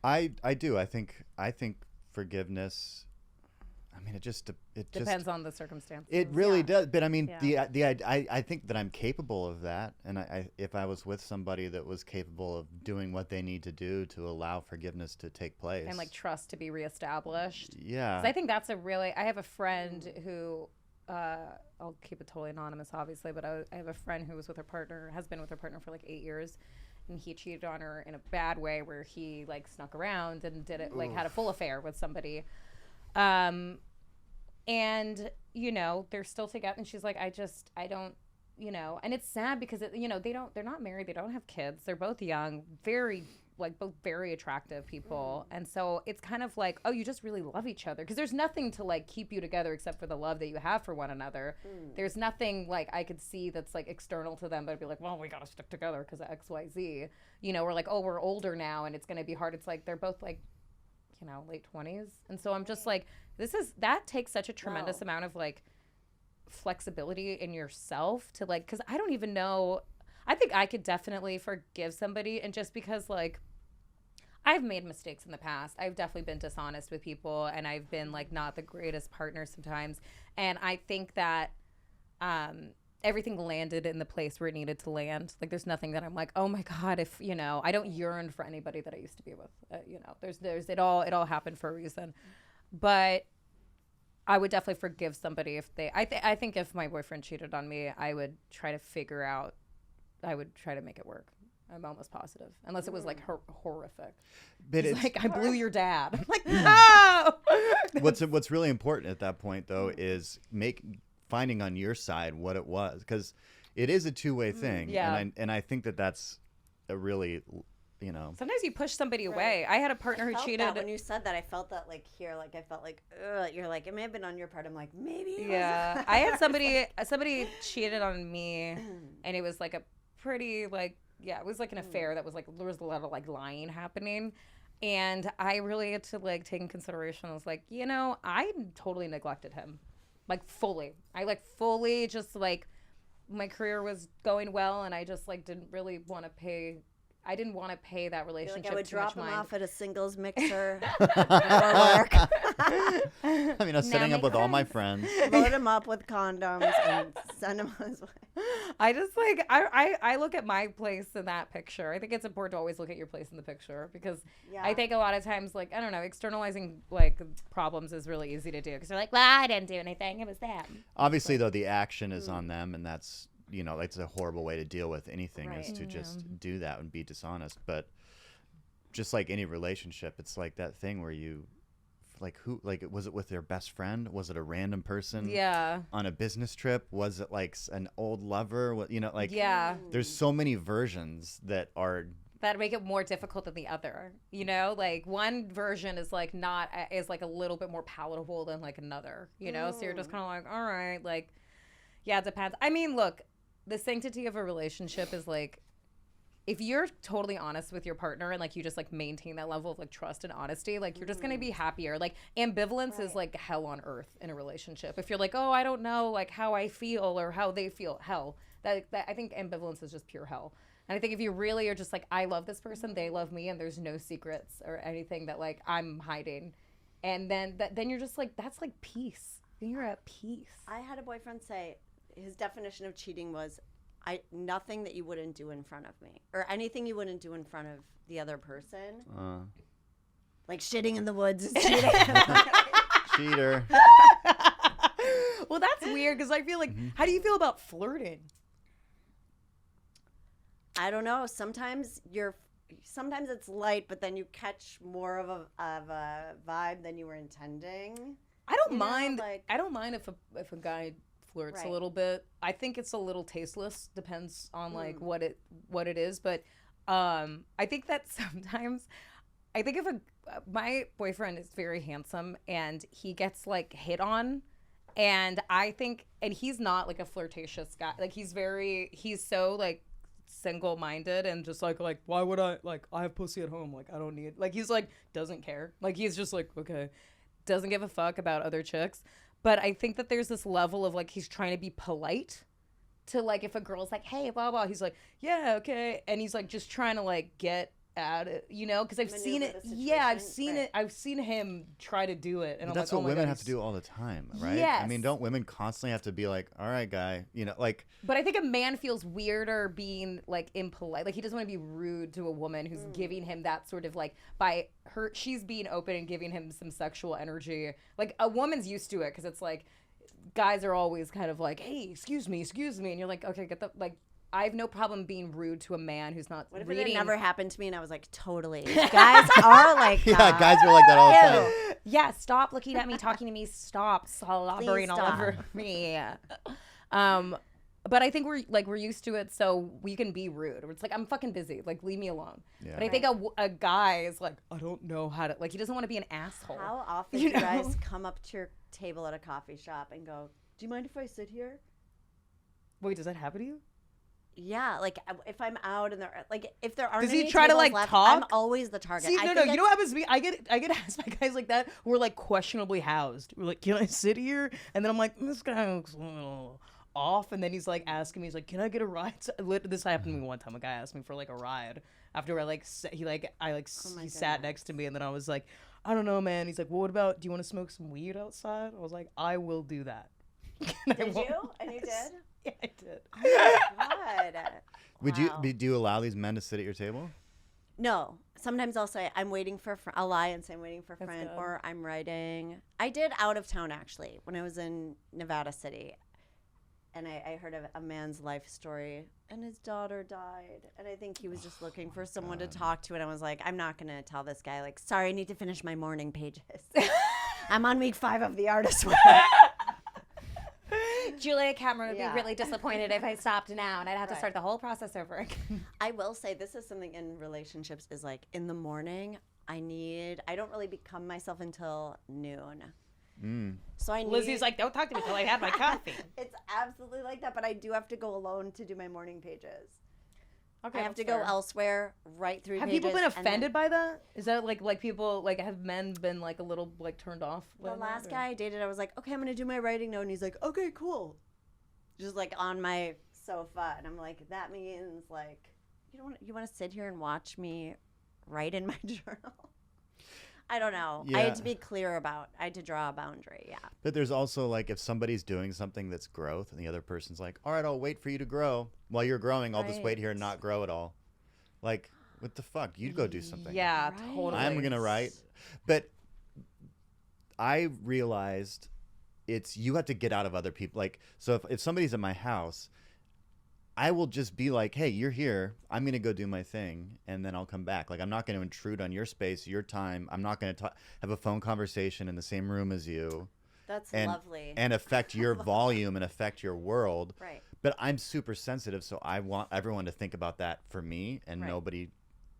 I do. I think forgiveness. I mean, it depends on the circumstance. It really does. But I mean, I think that I'm capable of that, and if I was with somebody that was capable of doing what they need to do to allow forgiveness to take place and like trust to be reestablished. Yeah. 'Cause I think that's I have a friend who. I'll keep it totally anonymous, obviously, but I have a friend who has been with her partner for like 8 years, and he cheated on her in a bad way where he like snuck around and did it, like had a full affair with somebody. And, you know, they're still together, and she's like, I don't, you know, and it's sad because, they're not married, they don't have kids, they're both young, both very attractive people. And so it's kind of like, oh, you just really love each other. Because there's nothing to like keep you together except for the love that you have for one another. There's nothing like I could see that's like external to them, but it'd be like, well, we got to stick together because of XYZ. You know, we're like, oh, we're older now and it's going to be hard. It's like they're both like, you know, late 20s. And so I'm just like, that takes such a tremendous amount of like flexibility in yourself to like, because I don't even know. I think I could definitely forgive somebody, and just because like I've made mistakes in the past. I've definitely been dishonest with people, and I've been like not the greatest partner sometimes. And I think that everything landed in the place where it needed to land. Like there's nothing that I'm like, oh my God, if you know, I don't yearn for anybody that I used to be with. You know, there's it all happened for a reason. But I would definitely forgive somebody if they. I think if my boyfriend cheated on me, I would try to figure out. I would try to make it work. I'm almost positive, unless it was like horrific. But it's like, I blew your dad. I'm like, no. What's really important at that point though is finding on your side what it was, because it is a two-way thing. Yeah. And I think that's a really, you know. Sometimes you push somebody away. I had a partner who cheated. That when you said that, I felt that like here, like I felt like, you're like, it may have been on your part. I'm like, maybe. Yeah. I had somebody cheated on me, and it was like a pretty like. Yeah, it was like an affair that was like, there was a lot of like lying happening. And I really had to like take in consideration. I was like, you know, I totally neglected him. Like fully. I like fully just like, my career was going well and I just like didn't really want to pay. I didn't want to pay that relationship too much mind. I would drop him off at a singles mixer before work. I mean, I was setting up with all my friends. Load him up with condoms and send him on his way. I just like, I look at my place in that picture. I think it's important to always look at your place in the picture, because I think a lot of times, like, I don't know, externalizing like problems is really easy to do, because they're like, well, I didn't do anything. It was them. Obviously, though, the action is on them, and that's you know, it's a horrible way to deal with anything is Right. to just do that and be dishonest. But just like any relationship, it's like that thing where you, like, who, like, was it with their best friend? Was it a random person Yeah. on a business trip? Was it like an old lover? What, you know, like, Yeah. there's so many versions that are, That make it more difficult than the other. You know, like one version is like not is like a little bit more palatable than like another. You know, so you're just kind of like, all right, like, yeah, it depends. I mean, look, the sanctity of a relationship is like, if you're totally honest with your partner and like you just like maintain that level of like trust and honesty, like you're just gonna be happier. Like ambivalence is like hell on earth in a relationship. If you're like, oh, I don't know like how I feel or how they feel, hell. That I think ambivalence is just pure hell. And I think if you really are just like, I love this person, they love me, and there's no secrets or anything that like I'm hiding, and then then you're just like, that's like peace. Then you're at peace. I had a boyfriend say his definition of cheating was nothing that you wouldn't do in front of me, or anything you wouldn't do in front of the other person. Like shitting in the woods is cheating. cheater. Well, that's weird because I feel like, how do you feel about flirting? I don't know. Sometimes it's light, but then you catch more of a vibe than you were intending. I don't You know, mind. like- I don't mind if a guy flirts a Right. little bit. I think it's a little tasteless. Depends on like what it is. But I think that sometimes, I think if my boyfriend is very handsome and he gets like hit on, and I think, and he's not like a flirtatious guy. Like he's so like single-minded and just like why would I have pussy at home, like I don't need, like he's like doesn't care, like he's just like okay, doesn't give a fuck about other chicks. But I think that there's this level of like he's trying to be polite to like if a girl's like, hey, blah blah, he's like, yeah, okay, and he's like just trying to like get at it, you know, because I've seen it. Maneuver the Yeah, I've situation, seen right. it. I've seen him try to do it, and But I'm that's like, what oh my women God, have to do all the time, right? I Yes. mean, don't women constantly have to be like, all right, guy, you know, like, But I think a man feels weirder being like impolite. Like he doesn't want to be rude to a woman who's giving him that sort of like she's being open and giving him some sexual energy. Like a woman's used to it because it's like guys are always kind of like, hey, excuse me, and you're like, okay, get the like. I have no problem being rude to a man who's not What if reading. it had never happened to me and I was like, totally. Guys are like yeah, that. guys are like that all the time. Ew. Yeah, stop looking at me, talking to me. Stop slobbering all stop. over me. But I think we're used to it, so we can be rude. It's like, I'm fucking busy. Like, leave me alone. Yeah. But I think a guy is like, I don't know how to. Like, he doesn't want to be an asshole. How often do You you know? guys come up to your table at a coffee shop and go, do you mind if I sit here? Wait, does that happen to you? Yeah, like if I'm out and if there aren't Does he any try to, tables like, left, talk? I'm always the target. See, I no. think You know what happens to me? I get asked by guys like that who are like questionably housed. We're like, can I sit here? And then I'm like, this guy looks a little off. And then he's like asking me, he's like, can I get a ride? This happened to me one time. A guy asked me for like a ride after I he sat next to me, and then I was like, I don't know, man. He's like, well, what about? Do you want to smoke some weed outside? I was like, I will do that. Did you? And you did? Yeah, I did. Oh my God. Would Wow. do you allow these men to sit at your table? No. Sometimes I'll say I'm waiting for. I'll lie and say I'm waiting for a That's friend, good. or I'm writing. I did out of town actually when I was in Nevada City, and I heard of a man's life story, and his daughter died, and I think he was just looking for someone to talk to, and I was like, I'm not gonna tell this guy, like, sorry, I need to finish my morning pages. I'm on week 5 of the artist way. Julia Cameron would Yeah. be really disappointed if I stopped now, and I'd have to Right. start the whole process over again. I will say this is something in relationships is like in the morning I don't really become myself until noon. So I need Lizzy's like, don't talk to me till I had my coffee. it's absolutely like that, but I do have to go alone to do my morning pages. Okay, I have to go elsewhere, write through Have pages. people been and then- offended by that? Is that like people like have men been like a little like turned off? by The that, last or- guy I dated, I was like, okay, I'm gonna do my writing note, and he's like, okay, cool. Just like on my sofa, and I'm like, that means like, you want to sit here and watch me write in my journal? I don't know. I Yeah. had to be clear I had to draw a boundary. Yeah. But there's also like if somebody's doing something that's growth and the other person's like, all right, I'll wait for you to grow. While you're growing, I'll just wait here and not grow at all. Like, what the fuck? You go do something. Yeah, Right. totally. I'm going to write. But I realized you have to get out of other people. Like, so if somebody's at my house, I will just be like, hey, you're here. I'm going to go do my thing, and then I'll come back. Like, I'm not going to intrude on your space, your time. I'm not going to have a phone conversation in the same room as you. That's and, lovely. And affect your volume and affect your world. Right. But I'm super sensitive, so I want everyone to think about that for me, and nobody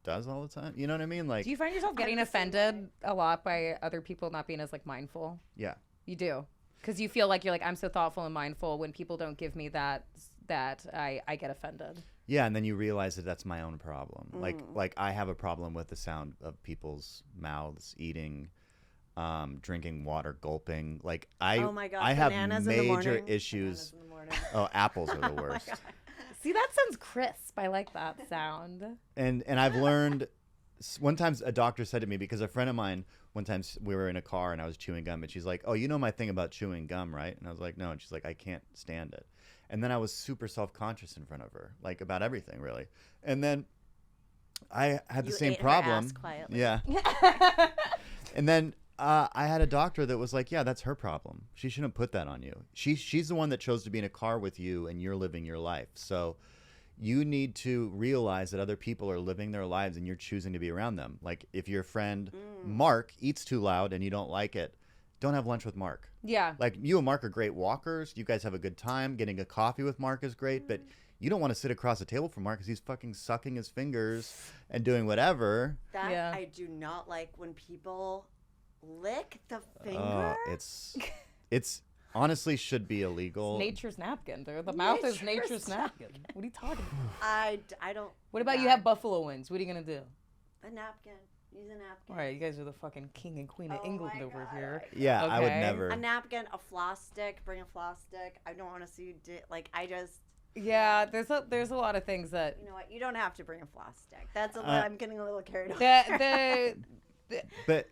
does all the time. You know what I mean? Like, do you find yourself getting offended a lot by other people not being as like mindful? Yeah. You do. Because you feel like you're like, I'm so thoughtful and mindful. When people don't give me that I get offended. Yeah, and then you realize that that's my own problem. Like I have a problem with the sound of people's mouths eating, drinking water, gulping. Like oh my God, I have bananas in the major morning. issues. Bananas in the morning. Oh, apples are the worst. See, that sounds crisp. I like that sound. And I've learned. One time a doctor said to me, because a friend of mine, one time we were in a car and I was chewing gum, and she's like, oh, you know my thing about chewing gum, right? And I was like, no. And she's like, I can't stand it. And then I was super self-conscious in front of her, like about everything, really. And then I had the same problem. Ass quietly. Yeah. And then I had a doctor that was like, yeah, that's her problem. She shouldn't put that on you. She's the one that chose to be in a car with you, and you're living your life. So you need to realize that other people are living their lives and you're choosing to be around them. Like if your friend Mark eats too loud and you don't like it, don't have lunch with Mark. Yeah. Like you and Mark are great walkers. You guys have a good time. Getting a coffee with Mark is great, but you don't want to sit across the table from Mark because he's fucking sucking his fingers and doing whatever. That I do not like when people lick the finger. It's honestly should be illegal. It's nature's napkin, dude. The mouth is nature's napkin. What are you talking about? I don't. What about you have buffalo wings? What are you gonna do? A napkin. Use a napkin. All right, you guys are the fucking king and queen of England over here. Yeah, okay. I would never. A napkin, a floss stick. Bring a floss stick. I don't want to see you I just. Yeah, there's a lot of things that. You know what? You don't have to bring a floss stick. That's I'm getting a little carried away. But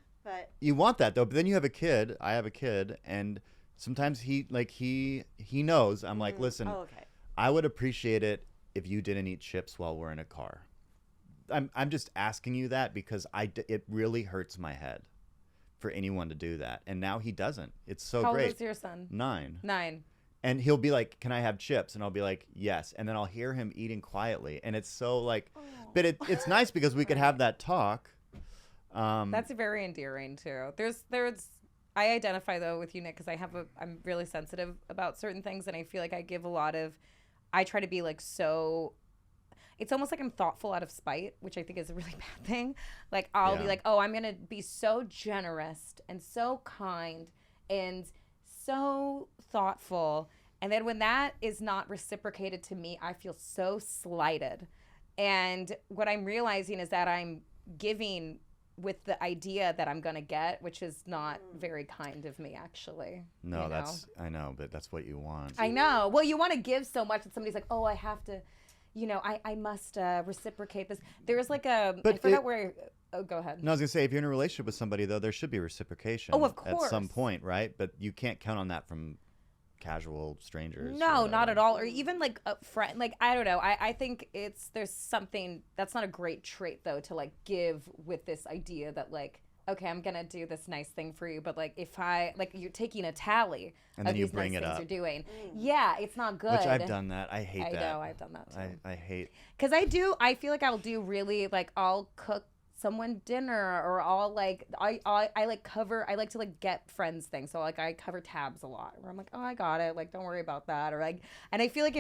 you want that though. But then you have a kid. I have a kid, and sometimes he knows. I'm like, listen, I would appreciate it if you didn't eat chips while we're in a car. I'm just asking you that because it really hurts my head for anyone to do that. And now he doesn't. It's so How great. old is your son? 9. 9. And he'll be like, can I have chips? And I'll be like, yes. And then I'll hear him eating quietly. And it's so like, but it's nice because we could have that talk. That's very endearing too. I identify though with you, Nick, because I'm really sensitive about certain things. And I feel like I try to be like so, it's almost like I'm thoughtful out of spite, which I think is a really bad thing. Like I'll be like, oh, I'm going to be so generous and so kind and so thoughtful. And then when that is not reciprocated to me, I feel so slighted. And what I'm realizing is that I'm giving with the idea that I'm going to get, which is not very kind of me, actually. No, I know, but that's what you want. I know. Well, you want to give so much that somebody's like, oh, I have to, I must reciprocate this. There's like I forgot where, go ahead. No, I was going to say, if you're in a relationship with somebody, though, there should be reciprocation. Oh, of course. At some point, right? But you can't count on that from casual strangers. No, not at all. Or even like a friend. Like, I don't know. I think there's something, that's not a great trait, though, to like give with this idea that like, okay, I'm going to do this nice thing for you. But like, if you're taking a tally and of then you these bring nice it things up. you're doing. Yeah, it's not good. Which I've done that. I hate that. I know, I've done that too. I hate. Because I feel like I'll do really, like, I'll cook someone dinner, or I'll like, I like to like get friends things. So like I cover tabs a lot where I'm like, oh, I got it. Like, don't worry about that. Or like, and I feel like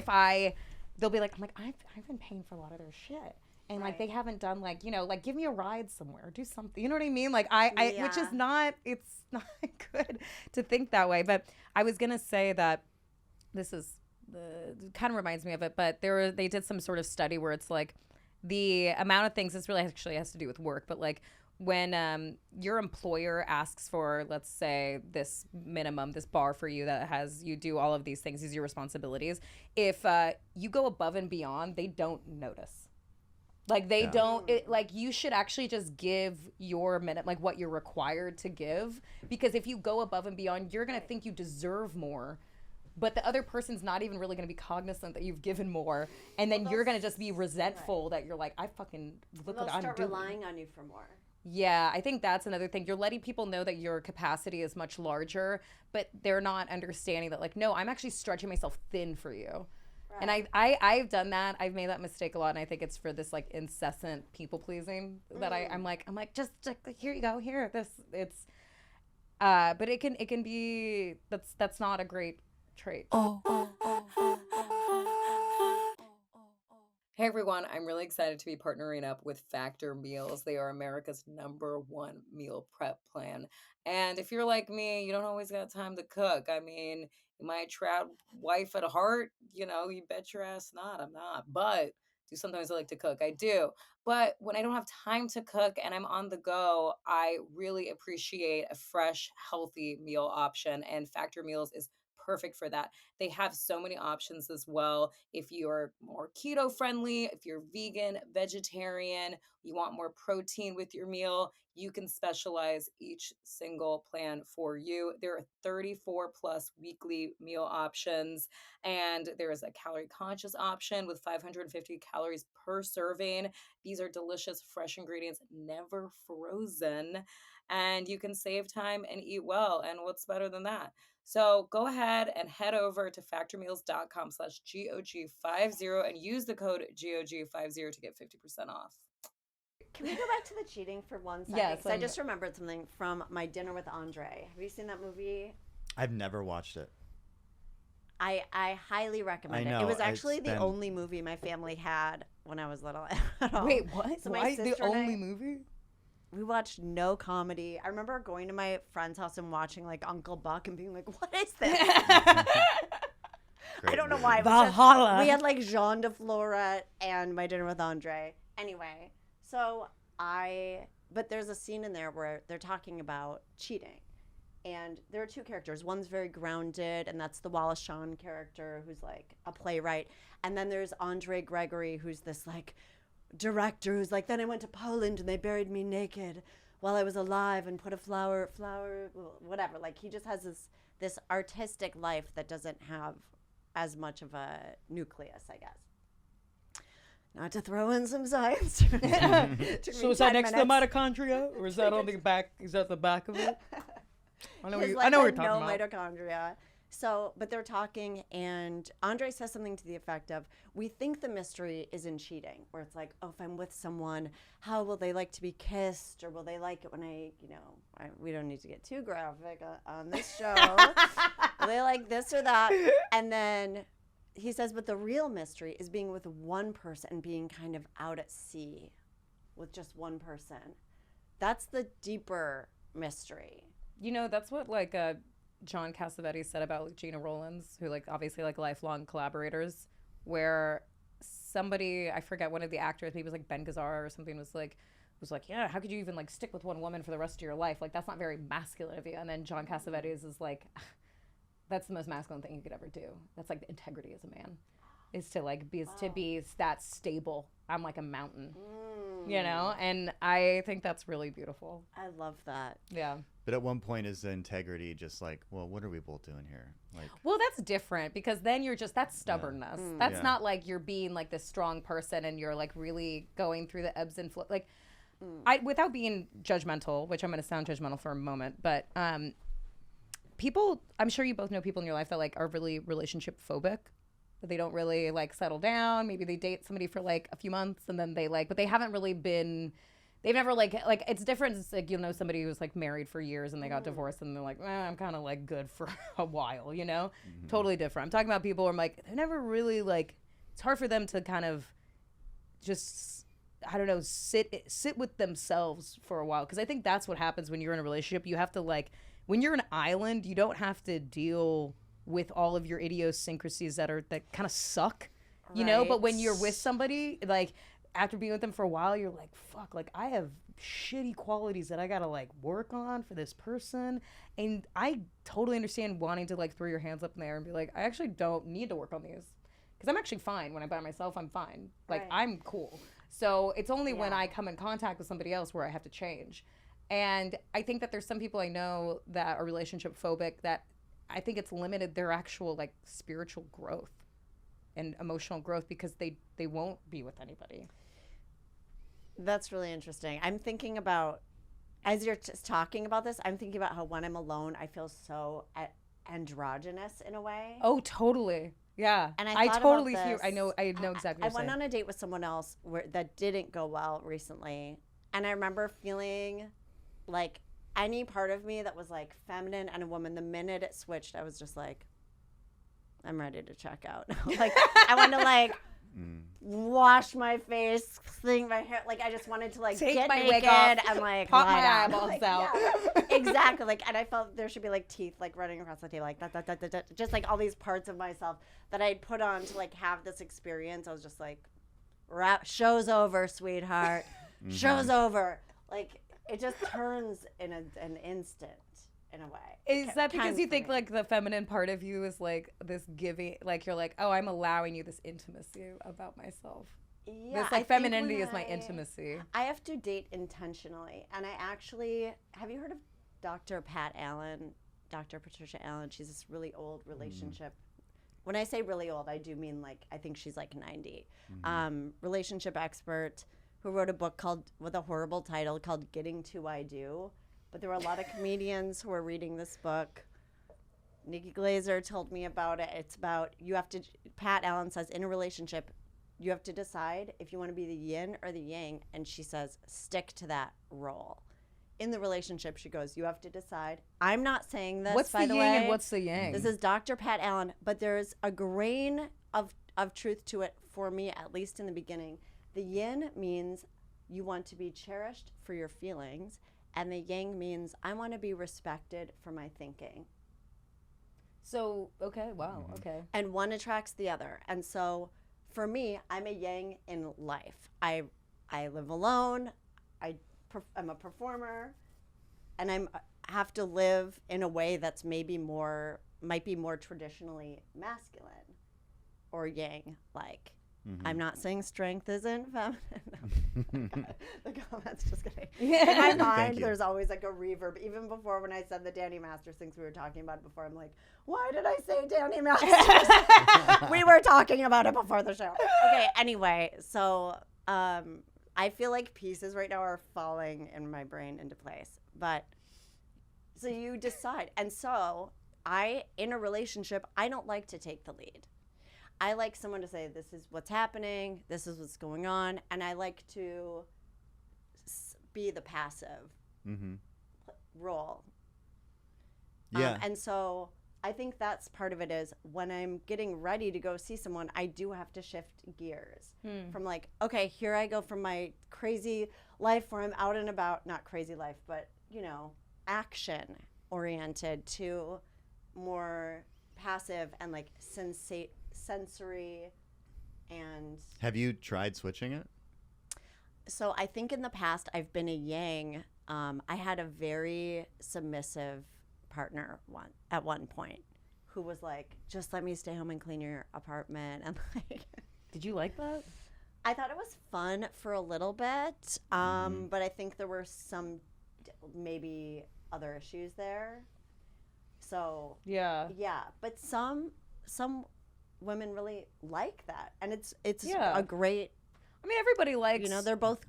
they'll be like, I'm like, I've been paying for a lot of their shit. And like, they haven't done like, like give me a ride somewhere, do something, you know what I mean? Like which is not, it's not good to think that way. But I was going to say that this kind of reminds me of it, but they did some sort of study where it's like, the amount of things, this really actually has to do with work, but like when your employer asks for, let's say, this bar for you that has you do all of these things, these are your responsibilities, if you go above and beyond, they don't notice. Like they don't, like you should actually just give your minute, like what you're required to give, because if you go above and beyond, you're going to think you deserve more. But the other person's not even really going to be cognizant that you've given more. And then you're going to just be resentful that you're like, I fucking look what I'm doing. They'll start relying on you for more. Yeah, I think that's another thing. You're letting people know that your capacity is much larger, but they're not understanding that, like, no, I'm actually stretching myself thin for you. And I've done that. I've made that mistake a lot, and I think it's for this like incessant people pleasing that I'm like just here you go, here this it's but it can be that's not a great trait. Hey everyone, I'm really excited to be partnering up with Factor Meals. They are America's #1 meal prep plan. And if you're like me, you don't always got time to cook. I mean, am I a proud wife at heart? You know, you bet your ass not. I'm not. But do sometimes I like to cook. I do. But when I don't have time to cook and I'm on the go, I really appreciate a fresh, healthy meal option. And Factor Meals is perfect for that. They have so many options as well. If you're more keto friendly, if you're vegan, vegetarian, you want more protein with your meal, you can specialize each single plan for you. There are 34 plus weekly meal options, and there is a calorie conscious option with 550 calories per serving. These are delicious, fresh ingredients, never frozen, and you can save time and eat well. And what's better than that? So go ahead and head over to factormeals.com/GOG50 and use the code GOG50 to get 50% off. Can we go back to the cheating for 1 second? Yes. I just remembered something from my dinner with Andre. Have you seen that movie? I've never watched it. I highly recommend I it. know, It was actually it's the been- only movie my family had when I was little at all. Wait, what? So my Why the sister and only I- movie? We watched no comedy. I remember going to my friend's house and watching like Uncle Buck and being like, "What is this?" I don't know why. It was just- Valhalla. we had like Jean de Florette and My Dinner with Andre. Anyway, but there's a scene in there where they're talking about cheating. And there are two characters. One's very grounded, and that's the Wallace Shawn character who's like a playwright. And then there's Andre Gregory, who's this like director who's like, then I went to Poland and they buried me naked while I was alive and put a flower, whatever. Like he just has this artistic life that doesn't have as much of a nucleus, I guess. Not to throw in some science. So is that next to the mitochondria, or is that on the back? Is that the back of it? I know what you're talking no about. mitochondria. So, but they're talking, and Andre says something to the effect of, we think the mystery is in cheating, where it's like, oh, if I'm with someone, how will they like to be kissed, or will they like it when we don't need to get too graphic on this show. Will they like this or that? And then he says, but the real mystery is being with one person and being kind of out at sea with just one person. That's the deeper mystery. You know, that's what like John Cassavetes said about like, Gina Rollins, who like obviously like lifelong collaborators, where somebody, I forget, one of the actors, maybe it was like Ben Gazzara or something, was like, yeah, how could you even like stick with one woman for the rest of your life? Like that's not very masculine of you. And then John Cassavetes is like, that's the most masculine thing you could ever do. That's like the integrity as a man, is to like be that stable. I'm like a mountain, you know? And I think that's really beautiful. I love that. Yeah. But at one point, is the integrity just like, well, what are we both doing here? Like, well, that's different because then you're just, that's stubbornness. That's Yeah. not like you're being like this strong person and you're like really going through the ebbs and flows. Like, without being judgmental, which I'm going to sound judgmental for a moment, but people, I'm sure you both know people in your life that like are really relationship-phobic. That they don't really like settle down. Maybe they date somebody for like a few months and then they like, but they haven't really been, they've never like it's different. It's like, you know, somebody who's like married for years and they got divorced and they're like, I'm kind of like good for a while, you know? Totally different. I'm talking about people who are like, they're never really like, it's hard for them to kind of just, I don't know, sit with themselves for a while. Cause I think that's what happens when you're in a relationship. You have to like, when you're an island, you don't have to deal with all of your idiosyncrasies that kind of suck, you know? But when you're with somebody, like after being with them for a while, you're like, fuck, like I have shitty qualities that I gotta like work on for this person. And I totally understand wanting to like throw your hands up in the air and be like, I actually don't need to work on these. Because I'm actually fine. When I'm by myself, I'm fine. Like I'm cool. So it's only when I come in contact with somebody else where I have to change. And I think that there's some people I know that are relationship phobic that I think it's limited their actual like spiritual growth and emotional growth because they won't be with anybody. That's really interesting. I'm thinking about, as you're just talking about this, I'm thinking about how when I'm alone, I feel so androgynous in a way. Oh, totally. Yeah. And I thought totally about hear. this. I know exactly what I you're went saying. on a date with someone else that didn't go well recently, and I remember feeling like any part of me that was like feminine and a woman, the minute it switched, I was just like, I'm ready to check out. Like I wanted to like wash my face, clean my hair. Like I just wanted to like Take get my naked wig off, and like pop lie my down. eyeballs Like, out. yeah, exactly. Like, and I felt there should be like teeth like running across the table, like that, just like all these parts of myself that I'd put on to like have this experience. I was just like, show's over, sweetheart. Show's over. Like it just turns in an instant. In a way. Is that because you think like the feminine part of you is like this giving, like you're like, oh, I'm allowing you this intimacy about myself. Yeah, this like femininity is my intimacy. I have to date intentionally, and I actually have you heard of Dr. Pat Allen, Dr. Patricia Allen? She's this really old relationship. When I say really old, I do mean like I think she's like 90. Relationship expert who wrote a book with a horrible title called "Getting to I Do." But there were a lot of comedians who were reading this book. Nikki Glaser told me about it. It's about Pat Allen says, in a relationship, you have to decide if you want to be the yin or the yang. And she says, stick to that role. In the relationship, she goes, you have to decide. I'm not saying this, what's by the the yin way. and what's the yang? This is Dr. Pat Allen, but there's a grain of truth to it for me, at least in the beginning. The yin means you want to be cherished for your feelings. And the yang means I want to be respected for my thinking. So, okay, wow, okay. And one attracts the other. And so for me, I'm a yang in life. I live alone. I'm a performer. And I have to live in a way that's might be more traditionally masculine or yang-like. I'm not saying strength isn't feminine. No. The comments just kidding. In my mind, there's always like a reverb. Even before when I said the Danny Masters things we were talking about before, I'm like, why did I say Danny Masters? We were talking about it before the show. Okay, anyway, so I feel like pieces right now are falling in my brain into place. But so you decide. And so in a relationship, I don't like to take the lead. I like someone to say, this is what's happening, this is what's going on, and I like to be the passive role. Yeah. And so I think that's part of it is when I'm getting ready to go see someone, I do have to shift gears from like, okay, here I go from my crazy life where I'm out and about, not crazy life, but, action oriented to more passive and like sensory. And have you tried switching it? So I think in the past I've been a yang. I had a very submissive partner at one point who was like, just let me stay home and clean your apartment. And like, did you like that? I thought it was fun for a little bit, but I think there were some maybe other issues there. So yeah, but some women really like that, and it's a great. I mean, everybody likes. They're both.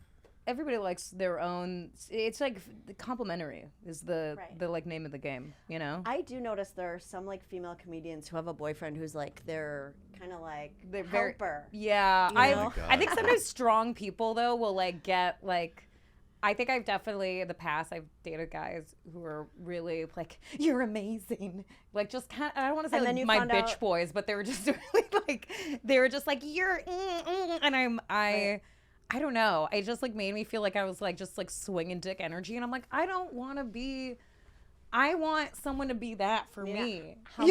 Everybody likes their own. It's like complimentary is the like name of the game. I do notice there are some like female comedians who have a boyfriend who's like they're kind of like they're helper. Yeah, Oh I think sometimes strong people though will like get like. I think I've definitely in the past I've dated guys who are really like you're amazing, like just kind of, I don't want to say like my bitch boys, but they were just really you're and I don't know, I just like made me feel like I was like just like swinging dick energy, and I'm like I don't want to be, I want someone to be that for me. How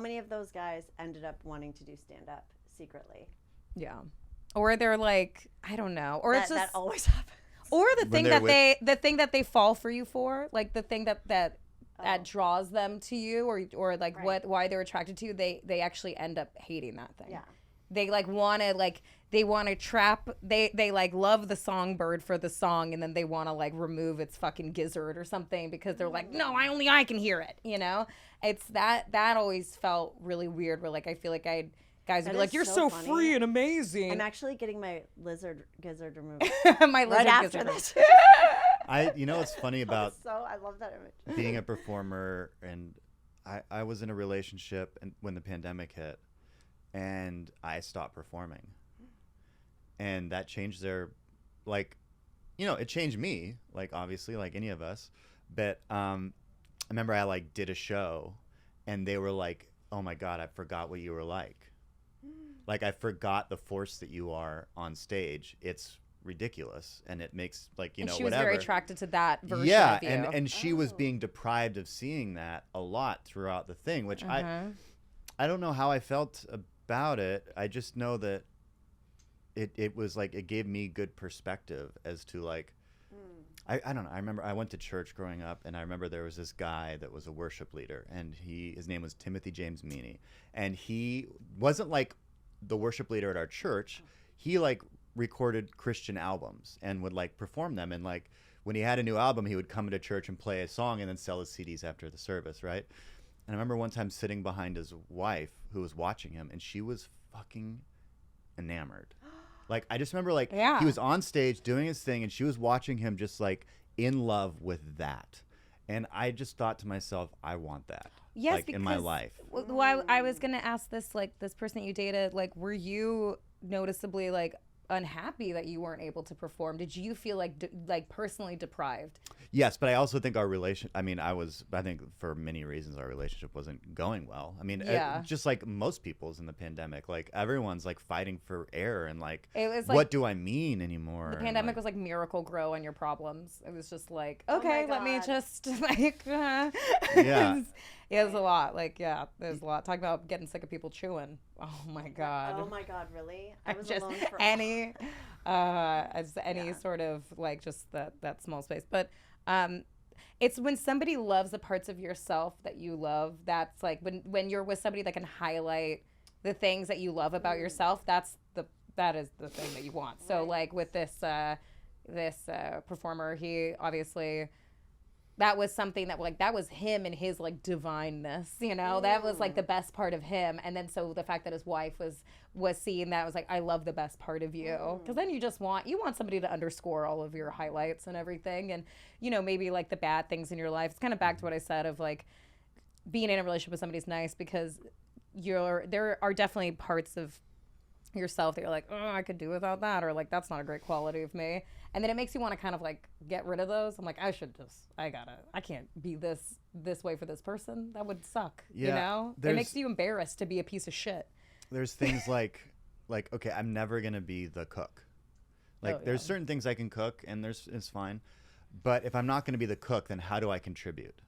many of those guys ended up wanting to do stand up secretly? Yeah. Or they're like, I don't know, or it's just that always happens. Or the thing that they fall for you for, like the thing that draws them to you, or like why they're attracted to you, they actually end up hating that thing. Yeah. They like want to trap. They like love the songbird for the song, and then they want to like remove its fucking gizzard or something because they're like, no, I can hear it. It's that always felt really weird. Where like I feel like guys would be like, you're so free and amazing. I'm actually getting my lizard gizzard removed. My lizard after gizzard. this. It's funny about I love that image. being a performer, and I was in a relationship and when the pandemic hit, and I stopped performing, and that changed their, like, it changed me, like, obviously, like any of us, but I remember I like did a show, and they were like, "Oh my God, I forgot what you were like. Like, I forgot the force that you are on stage. It's ridiculous, and it makes, like, and she whatever." was very attracted to that version Yeah, of you. and she was being deprived of seeing that a lot throughout the thing, which I don't know how I felt about it. I just know that it was like, it gave me good perspective as to, like, I don't know. I remember I went to church growing up, and I remember there was this guy that was a worship leader, and his name was Timothy James Meany, and he wasn't like the worship leader at our church. He like recorded Christian albums and would like perform them, and like when he had a new album, he would come into church and play a song and then sell his CDs after the service, right? And I remember one time sitting behind his wife who was watching him, and she was fucking enamored. Like, I just remember, like, he was on stage doing his thing, and she was watching him just, like, in love with that. And I just thought to myself, I want that. Yes, like, in my life. Well, I was going to ask this, like, this person that you dated, like, were you noticeably, like, unhappy that you weren't able to perform? Did you feel like personally deprived? Yes, but I also think I think for many reasons our relationship wasn't going well. I mean, just like most people's in the pandemic, like everyone's like fighting for air, and like, it was like, what do I mean anymore? The pandemic was like Miracle Grow on your problems. It was just like, okay, let me just like, it was a lot. Like, there's a lot. Talk about getting sick of people chewing. Oh my God. Oh my God, really? I was just alone for any sort of like just that small space. But it's when somebody loves the parts of yourself that you love, that's like when you're with somebody that can highlight the things that you love about yourself, that is the thing that you want. So Right. like with this performer, he obviously, that was something that, like, that was him and his like divineness, that was like the best part of him. And then so the fact that his wife was seeing that, was like, I love the best part of you, because then you want somebody to underscore all of your highlights and everything, and maybe like the bad things in your life. It's kind of back to what I said of like, being in a relationship with somebody's nice, because there are definitely parts of yourself that you're like, oh, I could do without that, or like, that's not a great quality of me. And then it makes you want to kind of like get rid of those. I'm like, I can't be this way for this person. That would suck. It makes you embarrassed to be a piece of shit. There's things like, okay, I'm never going to be the cook. Like, there's certain things I can cook, and it's fine. But if I'm not going to be the cook, then how do I contribute?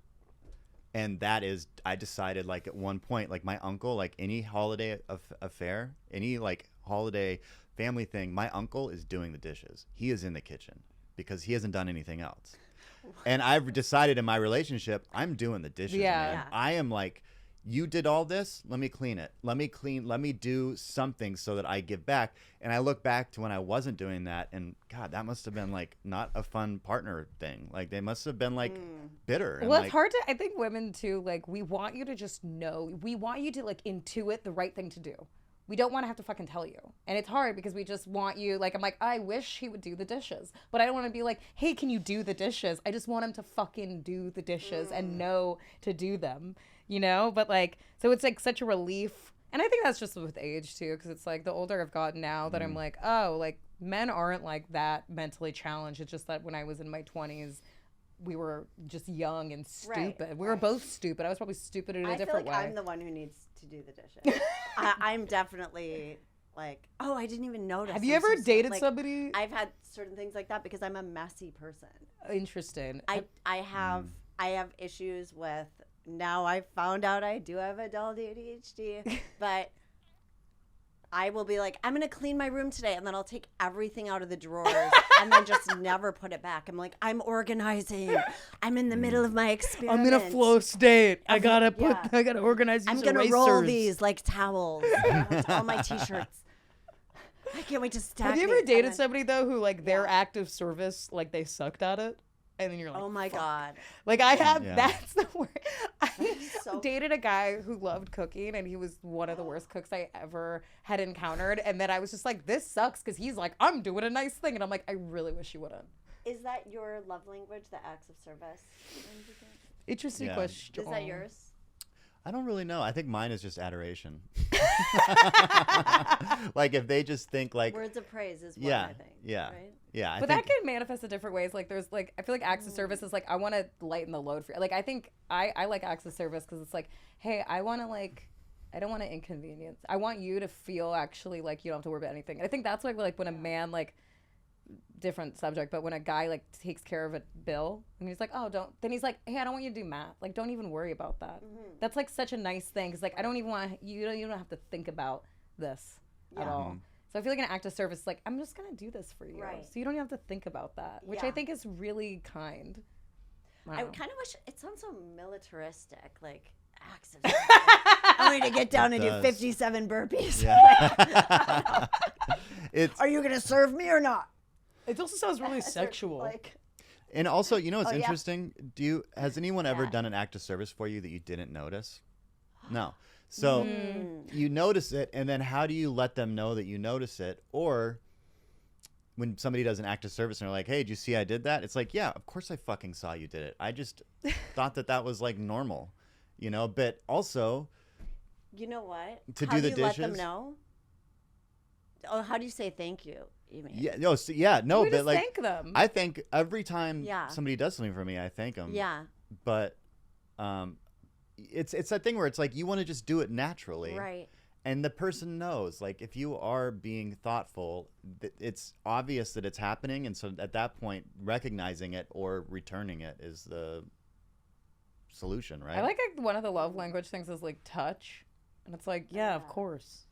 And that is, I decided, like, at one point, like, my uncle, like, any holiday affair, any, like, holiday family thing, my uncle is doing the dishes. He is in the kitchen because he hasn't done anything else. And I've decided in my relationship, I'm doing the dishes, man. I am like, you did all this, let me clean it. Let me do something so that I give back. And I look back to when I wasn't doing that, and God, that must have been like not a fun partner thing. Like, they must have been like bitter. Well, it's hard to, I think women too, like, we want you to just know, we want you to like intuit the right thing to do. We don't want to have to fucking tell you. And it's hard because we just want you, like, I'm like, I wish he would do the dishes. But I don't want to be like, hey, can you do the dishes? I just want him to fucking do the dishes and know to do them, But like, so it's like such a relief. And I think that's just with age too, because it's like the older I've gotten now that I'm like, oh, like, men aren't like that mentally challenged. It's just that when I was in my 20s, we were just young and stupid. Right, we were both stupid. I was probably stupid in a different way. I feel like I'm the one who needs to do the dishes. I'm definitely like, oh, I didn't even notice. Have you ever dated somebody? I've had certain things like that because I'm a messy person. Interesting. I have issues with, now I found out I do have adult ADHD, but I will be like, I'm going to clean my room today, and then I'll take everything out of the drawers and then just never put it back. I'm like, I'm organizing. I'm in the middle of my experiment. I'm in a flow state. I got to organize these I'm going to roll these like towels onto all my T-shirts. I can't wait to stack. Have you ever dated somebody, though, who, like, their act of service, like, they sucked at it? And then you're like, oh my God. Like, I have, that's the word. I dated a guy who loved cooking, and he was one of the worst cooks I ever had encountered. And then I was just like, this sucks, because he's like, I'm doing a nice thing. And I'm like, I really wish you wouldn't. Is that your love language, the acts of service? Interesting question. Is that yours? I don't really know. I think mine is just adoration. Like if they just think like Words of praise is one, yeah, I think. yeah, Right? yeah. But that can manifest in different ways. Like there's like I feel like acts of service is like I want to lighten the load for you. Like I think I like acts of service because it's like, hey, I want to like I don't want to inconvenience. I want you to feel actually like you don't have to worry about anything. And I think that's like when a man like different subject, but when a guy like takes care of a bill and he's like, oh, don't, then he's like, hey, I don't want you to do math. Like, don't even worry about that. That's like such a nice thing. Cause like, I don't even want you don't have to think about this at all. So I feel like an act of service, like, I'm just going to do this for you. Right. So you don't even have to think about that, which I think is really kind. I kind of wish it sounds so militaristic, like acts of service. I want you to get down and do 57 burpees. Yeah. Are you going to serve me or not? It also sounds really sexual. Like, And also, you know what's Oh, yeah. interesting? Has anyone ever Yeah. done an act of service for you that you didn't notice? No. So you notice it, and then how do you let them know that you notice it? Or when somebody does an act of service and they're like, hey, did you see I did that? It's like, yeah, of course I fucking saw you did it. I just thought that was like normal, you know? But also, you know what? To How do the you let them dishes? know? Oh, how do you say thank you? You mean? yeah, no, so, yeah, no, we but just like, thank them. I think every time Yeah. somebody does something for me, I thank them. Yeah. But it's that thing where it's like you want to just do it naturally. Right. And the person knows, like, if you are being thoughtful, it's obvious that it's happening. And so at that point, recognizing it or returning it is the solution, right? I like one of the love language things is like touch. And it's like, yeah, of course.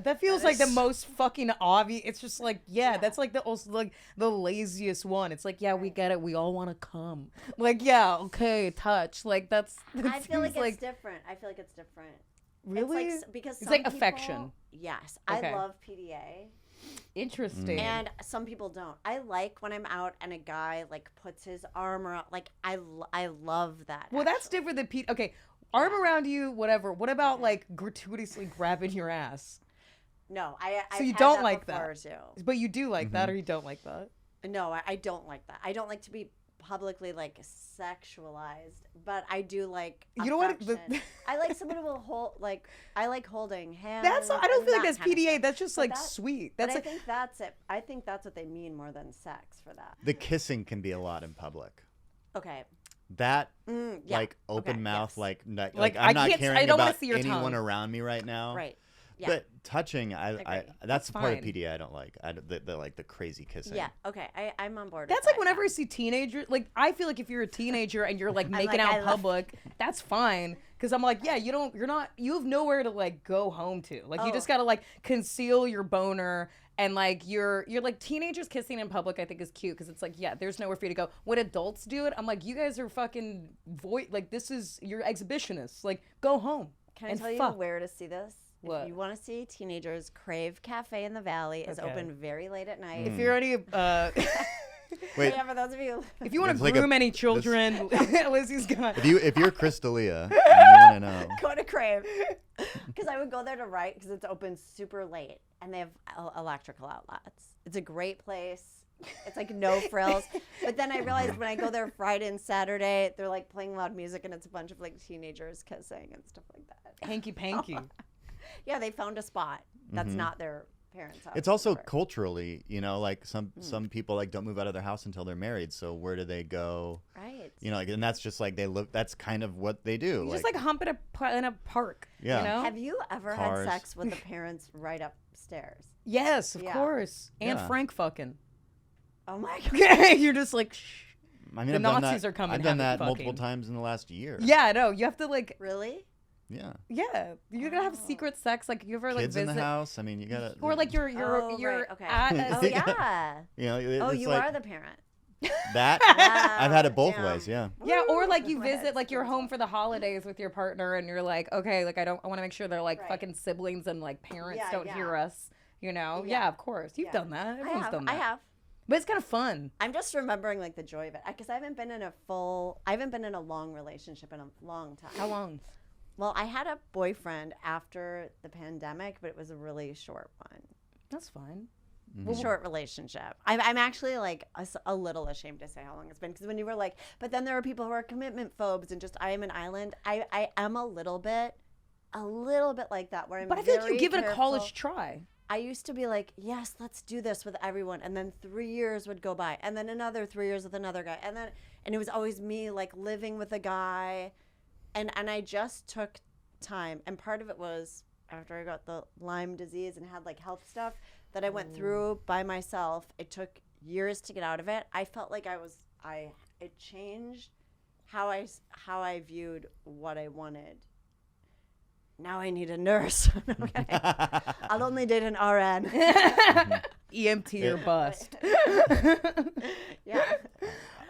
That feels like the most fucking obvious. It's just like, yeah, that's like the laziest one. It's like, yeah, we get it. We all want to come. Like, yeah, okay, touch. Like that I feel like seems it's different. I feel like it's different. really It's like, because it's some like people- affection. Yes. Okay. I love PDA. Interesting. And some people don't. I like when I'm out and a guy like puts his arm around. Like I love that. Well, that's actually. different than Pete. Okay, arm around you, whatever. What about like gratuitously grabbing your ass? No, So you I've had don't that like before, that? Too. But you do like that, or you don't like that? No, I don't like that. I don't like to be publicly like sexualized, but I do like You know what? affection. I like someone who will hold, like, I like holding hands. That's I don't and feel like that that's kind of PDA. stuff. That's just But like that- sweet. But That's I like think that's it. I think that's what they mean more than sex for that. The kissing can be a lot in public. Okay. That Yeah. like open Okay, mouth, yes. like Like, I'm I not can't- I caring don't wanna about see your anyone tongue. around me right now. Right. Yeah. But touching, I Agree. that's the part of fine. PDA I don't like. The like the crazy kissing. Yeah. Okay. I'm on board. that's with like that, whenever yeah. I see teenagers. Like I feel like if you're a teenager and you're like making like, out I in love- public, that's fine. Because I'm like, yeah, you have nowhere to like go home to. Like you just gotta like conceal your boner. And like you're like teenagers kissing in public, I think is cute because it's like, yeah, there's nowhere for you to go. When adults do it, I'm like, you guys are fucking like this is you're exhibitionists. Like go home. Can I and tell you fuck. where to see this? What? If you want to see teenagers, Crave Cafe in the Valley is Okay. open very late at night. If you're any Wait, Yeah, for those of you. if you want It's to like a- groom any children, Lizzie's got. if you're Crystalia, and you want to know. Go to Crave. Because I would go there to write because it's open super late and they have electrical outlets. It's a great place. It's like no frills. But then I realized when I go there Friday and Saturday, they're like playing loud music and it's a bunch of like teenagers kissing and stuff like that. Hanky panky. Yeah, they found a spot that's not their parents' house. It's also anymore. culturally, you know, like some people like don't move out of their house until they're married. So where do they go? Right. You know, like, and that's just like they look. That's kind of what they do. You just like hump in a park. Yeah. You know? Have you ever Cars. had sex with the parents right upstairs? Yes, of Yeah. course. And Yeah. Frank fucking. Oh my God. You're just like, shh. I mean, The I've done Nazis that, are coming I've done having that multiple fucking. times in the last year. Yeah, I know. You have to like, Really? Yeah. yeah. You're gonna have secret sex. Like you ever like Kids in visit, the house. I mean, you gotta. or like you're Oh, you're right, okay. at a, Oh yeah. You know, Oh, it's you like are the parent. that. Wow, I've had it both damn. ways. Yeah. yeah, or like Woo, you my visit, head's like you're full. home for the holidays with your partner, and you're like, okay, like I want to make sure they're like Right. fucking siblings and like parents Yeah, don't yeah. hear us. You know? Yeah. Yeah, of course. You've Yeah. done that. Everyone's done that. I have. But it's kind of fun. I'm just remembering like the joy of it because I haven't been in a long relationship in a long time. How long? Well, I had a boyfriend after the pandemic, but it was a really short one. That's fine. short relationship. I'm actually like a little ashamed to say how long it's been, because when you were like, but then there are people who are commitment phobes and just I am an island. I am a little bit like that, where I'm. But I feel like you very give it a careful. college try. I used to be like, yes, let's do this with everyone, and then 3 years would go by, and then another 3 years with another guy, and it was always me like living with a guy, and I just took time, and part of it was after I got the Lyme disease and had like health stuff that I went through by myself. It took years to get out of it. I felt like it changed how I viewed what I wanted. Now I need a nurse. Okay. I'll only date an RN. EMT or bust. Yeah.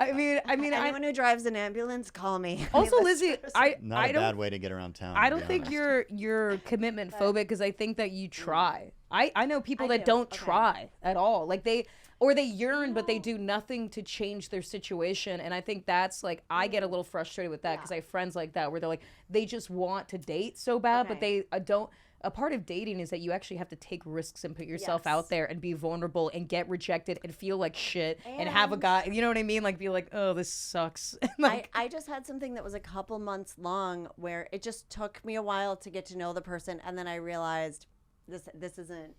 I mean, anyone who drives an ambulance, call me. Also, Lizzy, Not I a don't. bad way to get around town. I to don't be think honest. you're commitment phobic, because I think that you try. I know people that don't try at all. Like they yearn, but they do nothing to change their situation. And I think that's like, I get a little frustrated with that, because I have friends like that where they're like, they just want to date so bad, but they don't. A part of dating is that you actually have to take risks and put yourself out there and be vulnerable and get rejected and feel like shit and have a guy, you know what I mean? Like be like, oh, this sucks. Like, I just had something that was a couple months long where it just took me a while to get to know the person, and then I realized this isn't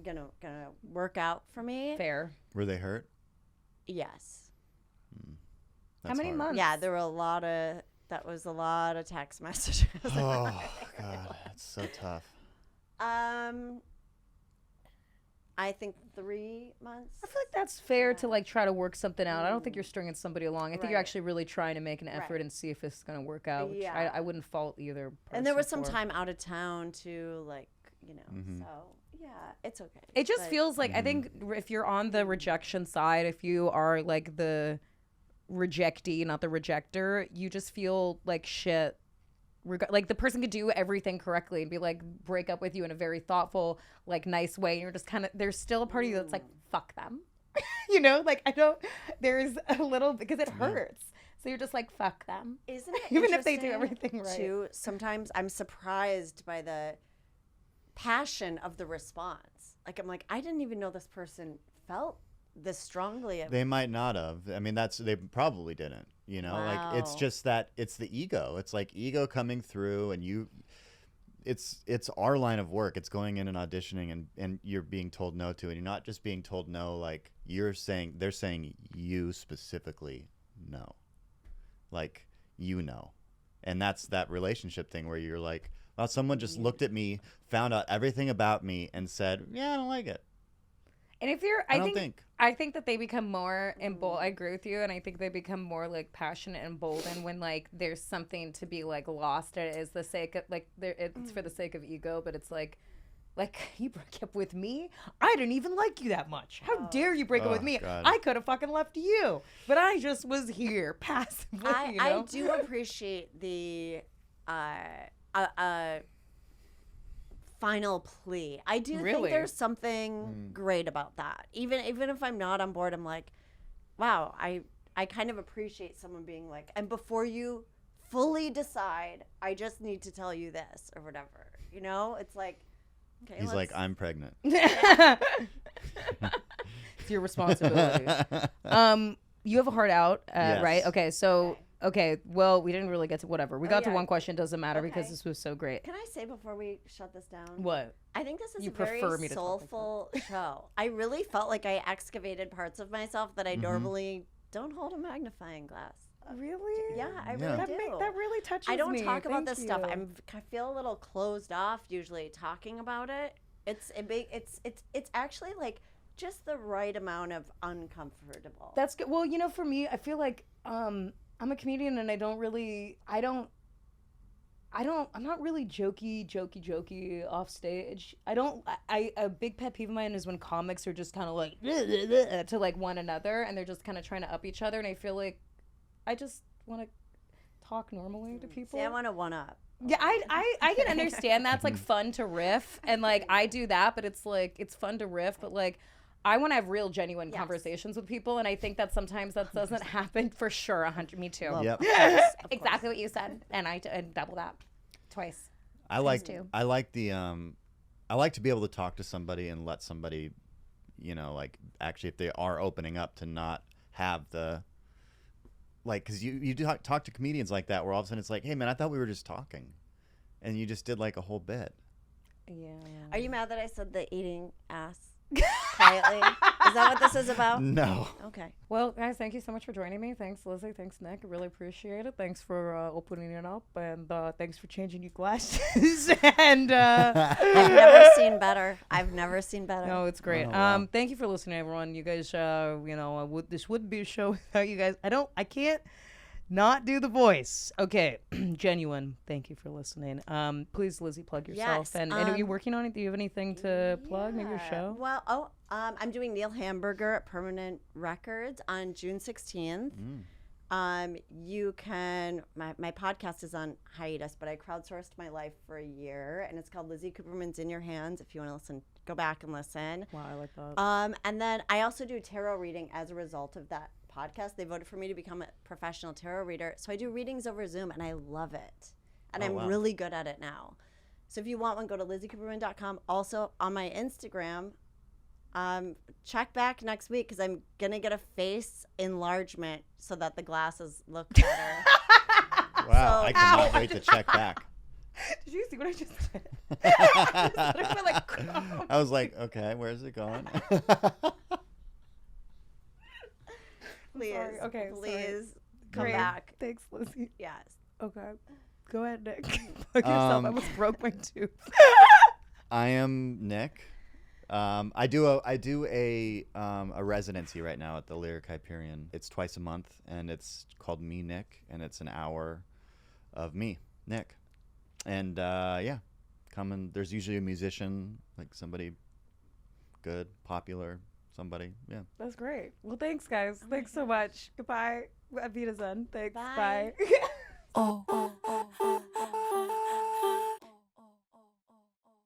gonna work out for me. fair. Were they hurt? Yes. How many months? Yeah, there were a lot of text messages. Oh God, that's so tough. I think 3 months. I feel like that's fair to like try to work something out. I don't think you're stringing somebody along. I think you're actually really trying to make an effort and see if it's going to work out, which I wouldn't fault either person. And there was some time out of town too, like, so yeah, it's okay. It just feels like, I think if you're on the rejection side, if you are like the rejectee, not the rejector, you just feel like shit. Like the person could do everything correctly and be like, break up with you in a very thoughtful, like nice way. And you're just kind of, there's still a part of you that's like, fuck them. Like there's a little, because it hurts. So you're just like, fuck them. Isn't it even if they do everything right? Too, sometimes I'm surprised by the passion of the response. Like, I'm like, I didn't even know this person felt this strongly. They might not have. I mean, they probably didn't. Like it's just that it's the ego. It's like ego coming through, and it's our line of work. It's going in and auditioning, and you're being told no to, and you're not just being told no. Like they're saying you specifically no, like and that's that relationship thing where you're like, well, someone just looked at me, found out everything about me, and said, yeah, I don't like it. And if you're, I think that they become more emboldened. I agree with you, and I think they become more like passionate and emboldened when like there's something to be like lost. It is the sake of like it's for the sake of ego, but it's like you broke up with me. I didn't even like you that much. How dare you break up with me? God. I could have fucking left you, but I just was here passively. I do appreciate the final plea. I do think there's something great about that. Even if I'm not on board, I'm like, wow, I kind of appreciate someone being like, and before you fully decide, I just need to tell you this or whatever. It's like, okay, he's like, I'm pregnant. It's your responsibility. You have a heart out, Yes. right? Okay, so okay, well, we didn't really get to whatever. We got to one question. Doesn't matter because this was so great. Can I say before we shut this down? What? I think this is You a very prefer me to talk soulful show. I really felt like I excavated parts of myself that I normally don't hold a magnifying glass. Really? Yeah, I really do. That really touches me. I don't talk about this stuff. Thank you. I feel a little closed off usually talking about it. It's actually like just the right amount of uncomfortable. That's good. Well, for me, I feel like I'm a comedian, and I'm not really jokey off stage. A big pet peeve of mine is when comics are just kind of like to like one another, and they're just kind of trying to up each other, and I feel like I just want to talk normally to people. See, I want to one up. Yeah, I can understand that's like fun to riff, and like I do that, but it's like it's fun to riff, but like I want to have real, genuine conversations with people, and I think that sometimes that doesn't happen for sure. 100, me too. Yep. Exactly what you said, and and double that, twice. I like to be able to talk to somebody and let somebody you know, like actually if they are opening up to not have the, like, because you do talk to comedians like that where all of a sudden it's like, hey man, I thought we were just talking, and you just did like a whole bit. Yeah. Are you mad that I said the eating ass quietly? Is that what this is about? No. Okay. Well, guys, thank you so much for joining me. Thanks, Lizzy. Thanks, Nick. I really appreciate it. Thanks for opening it up, and thanks for changing your glasses. And I've never seen better. I've never seen better. no, it's great. Oh, wow. Thank you for listening, everyone. You guys, you know, this wouldn't be a show without you guys. I can't not do the voice. Okay, genuine. Thank you for listening. Please, Lizzy, plug yourself. Yes, And are you working on it? Do you have anything to plug? Maybe your show? Well, I'm doing Neil Hamburger at Permanent Records on June 16th. You can, my podcast is on hiatus, but I crowdsourced my life for a year, and it's called Lizzy Cooperman's In Your Hands. If you want to listen, go back and listen. Wow, I like that. And then I also do tarot reading as a result of that podcast. They voted for me to become a professional tarot reader. So I do readings over Zoom, and I love it. And I'm really good at it now. So if you want one, go to lizzycooperman.com. Also on my Instagram, check back next week because I'm going to get a face enlargement so that the glasses look better. Wow, So- I cannot wait to check back. Did you see what I just did? I was like, okay, where's it going? Please, sorry. Okay, sorry. please come Great. back. Thanks, Lizzy. Yes. Okay. Go ahead, Nick. Plug yourself. I almost broke my tooth. I am Nick. I do a residency right now at the Lyric Hyperion. It's twice a month, and it's called Me Nick, and it's an hour of me, Nick. And yeah, come and there's usually a musician, like somebody good, popular, somebody. Yeah. That's great. Well, thanks, guys. Thanks so much. Goodbye. Auf Wiedersehen. Thanks. Bye. Bye.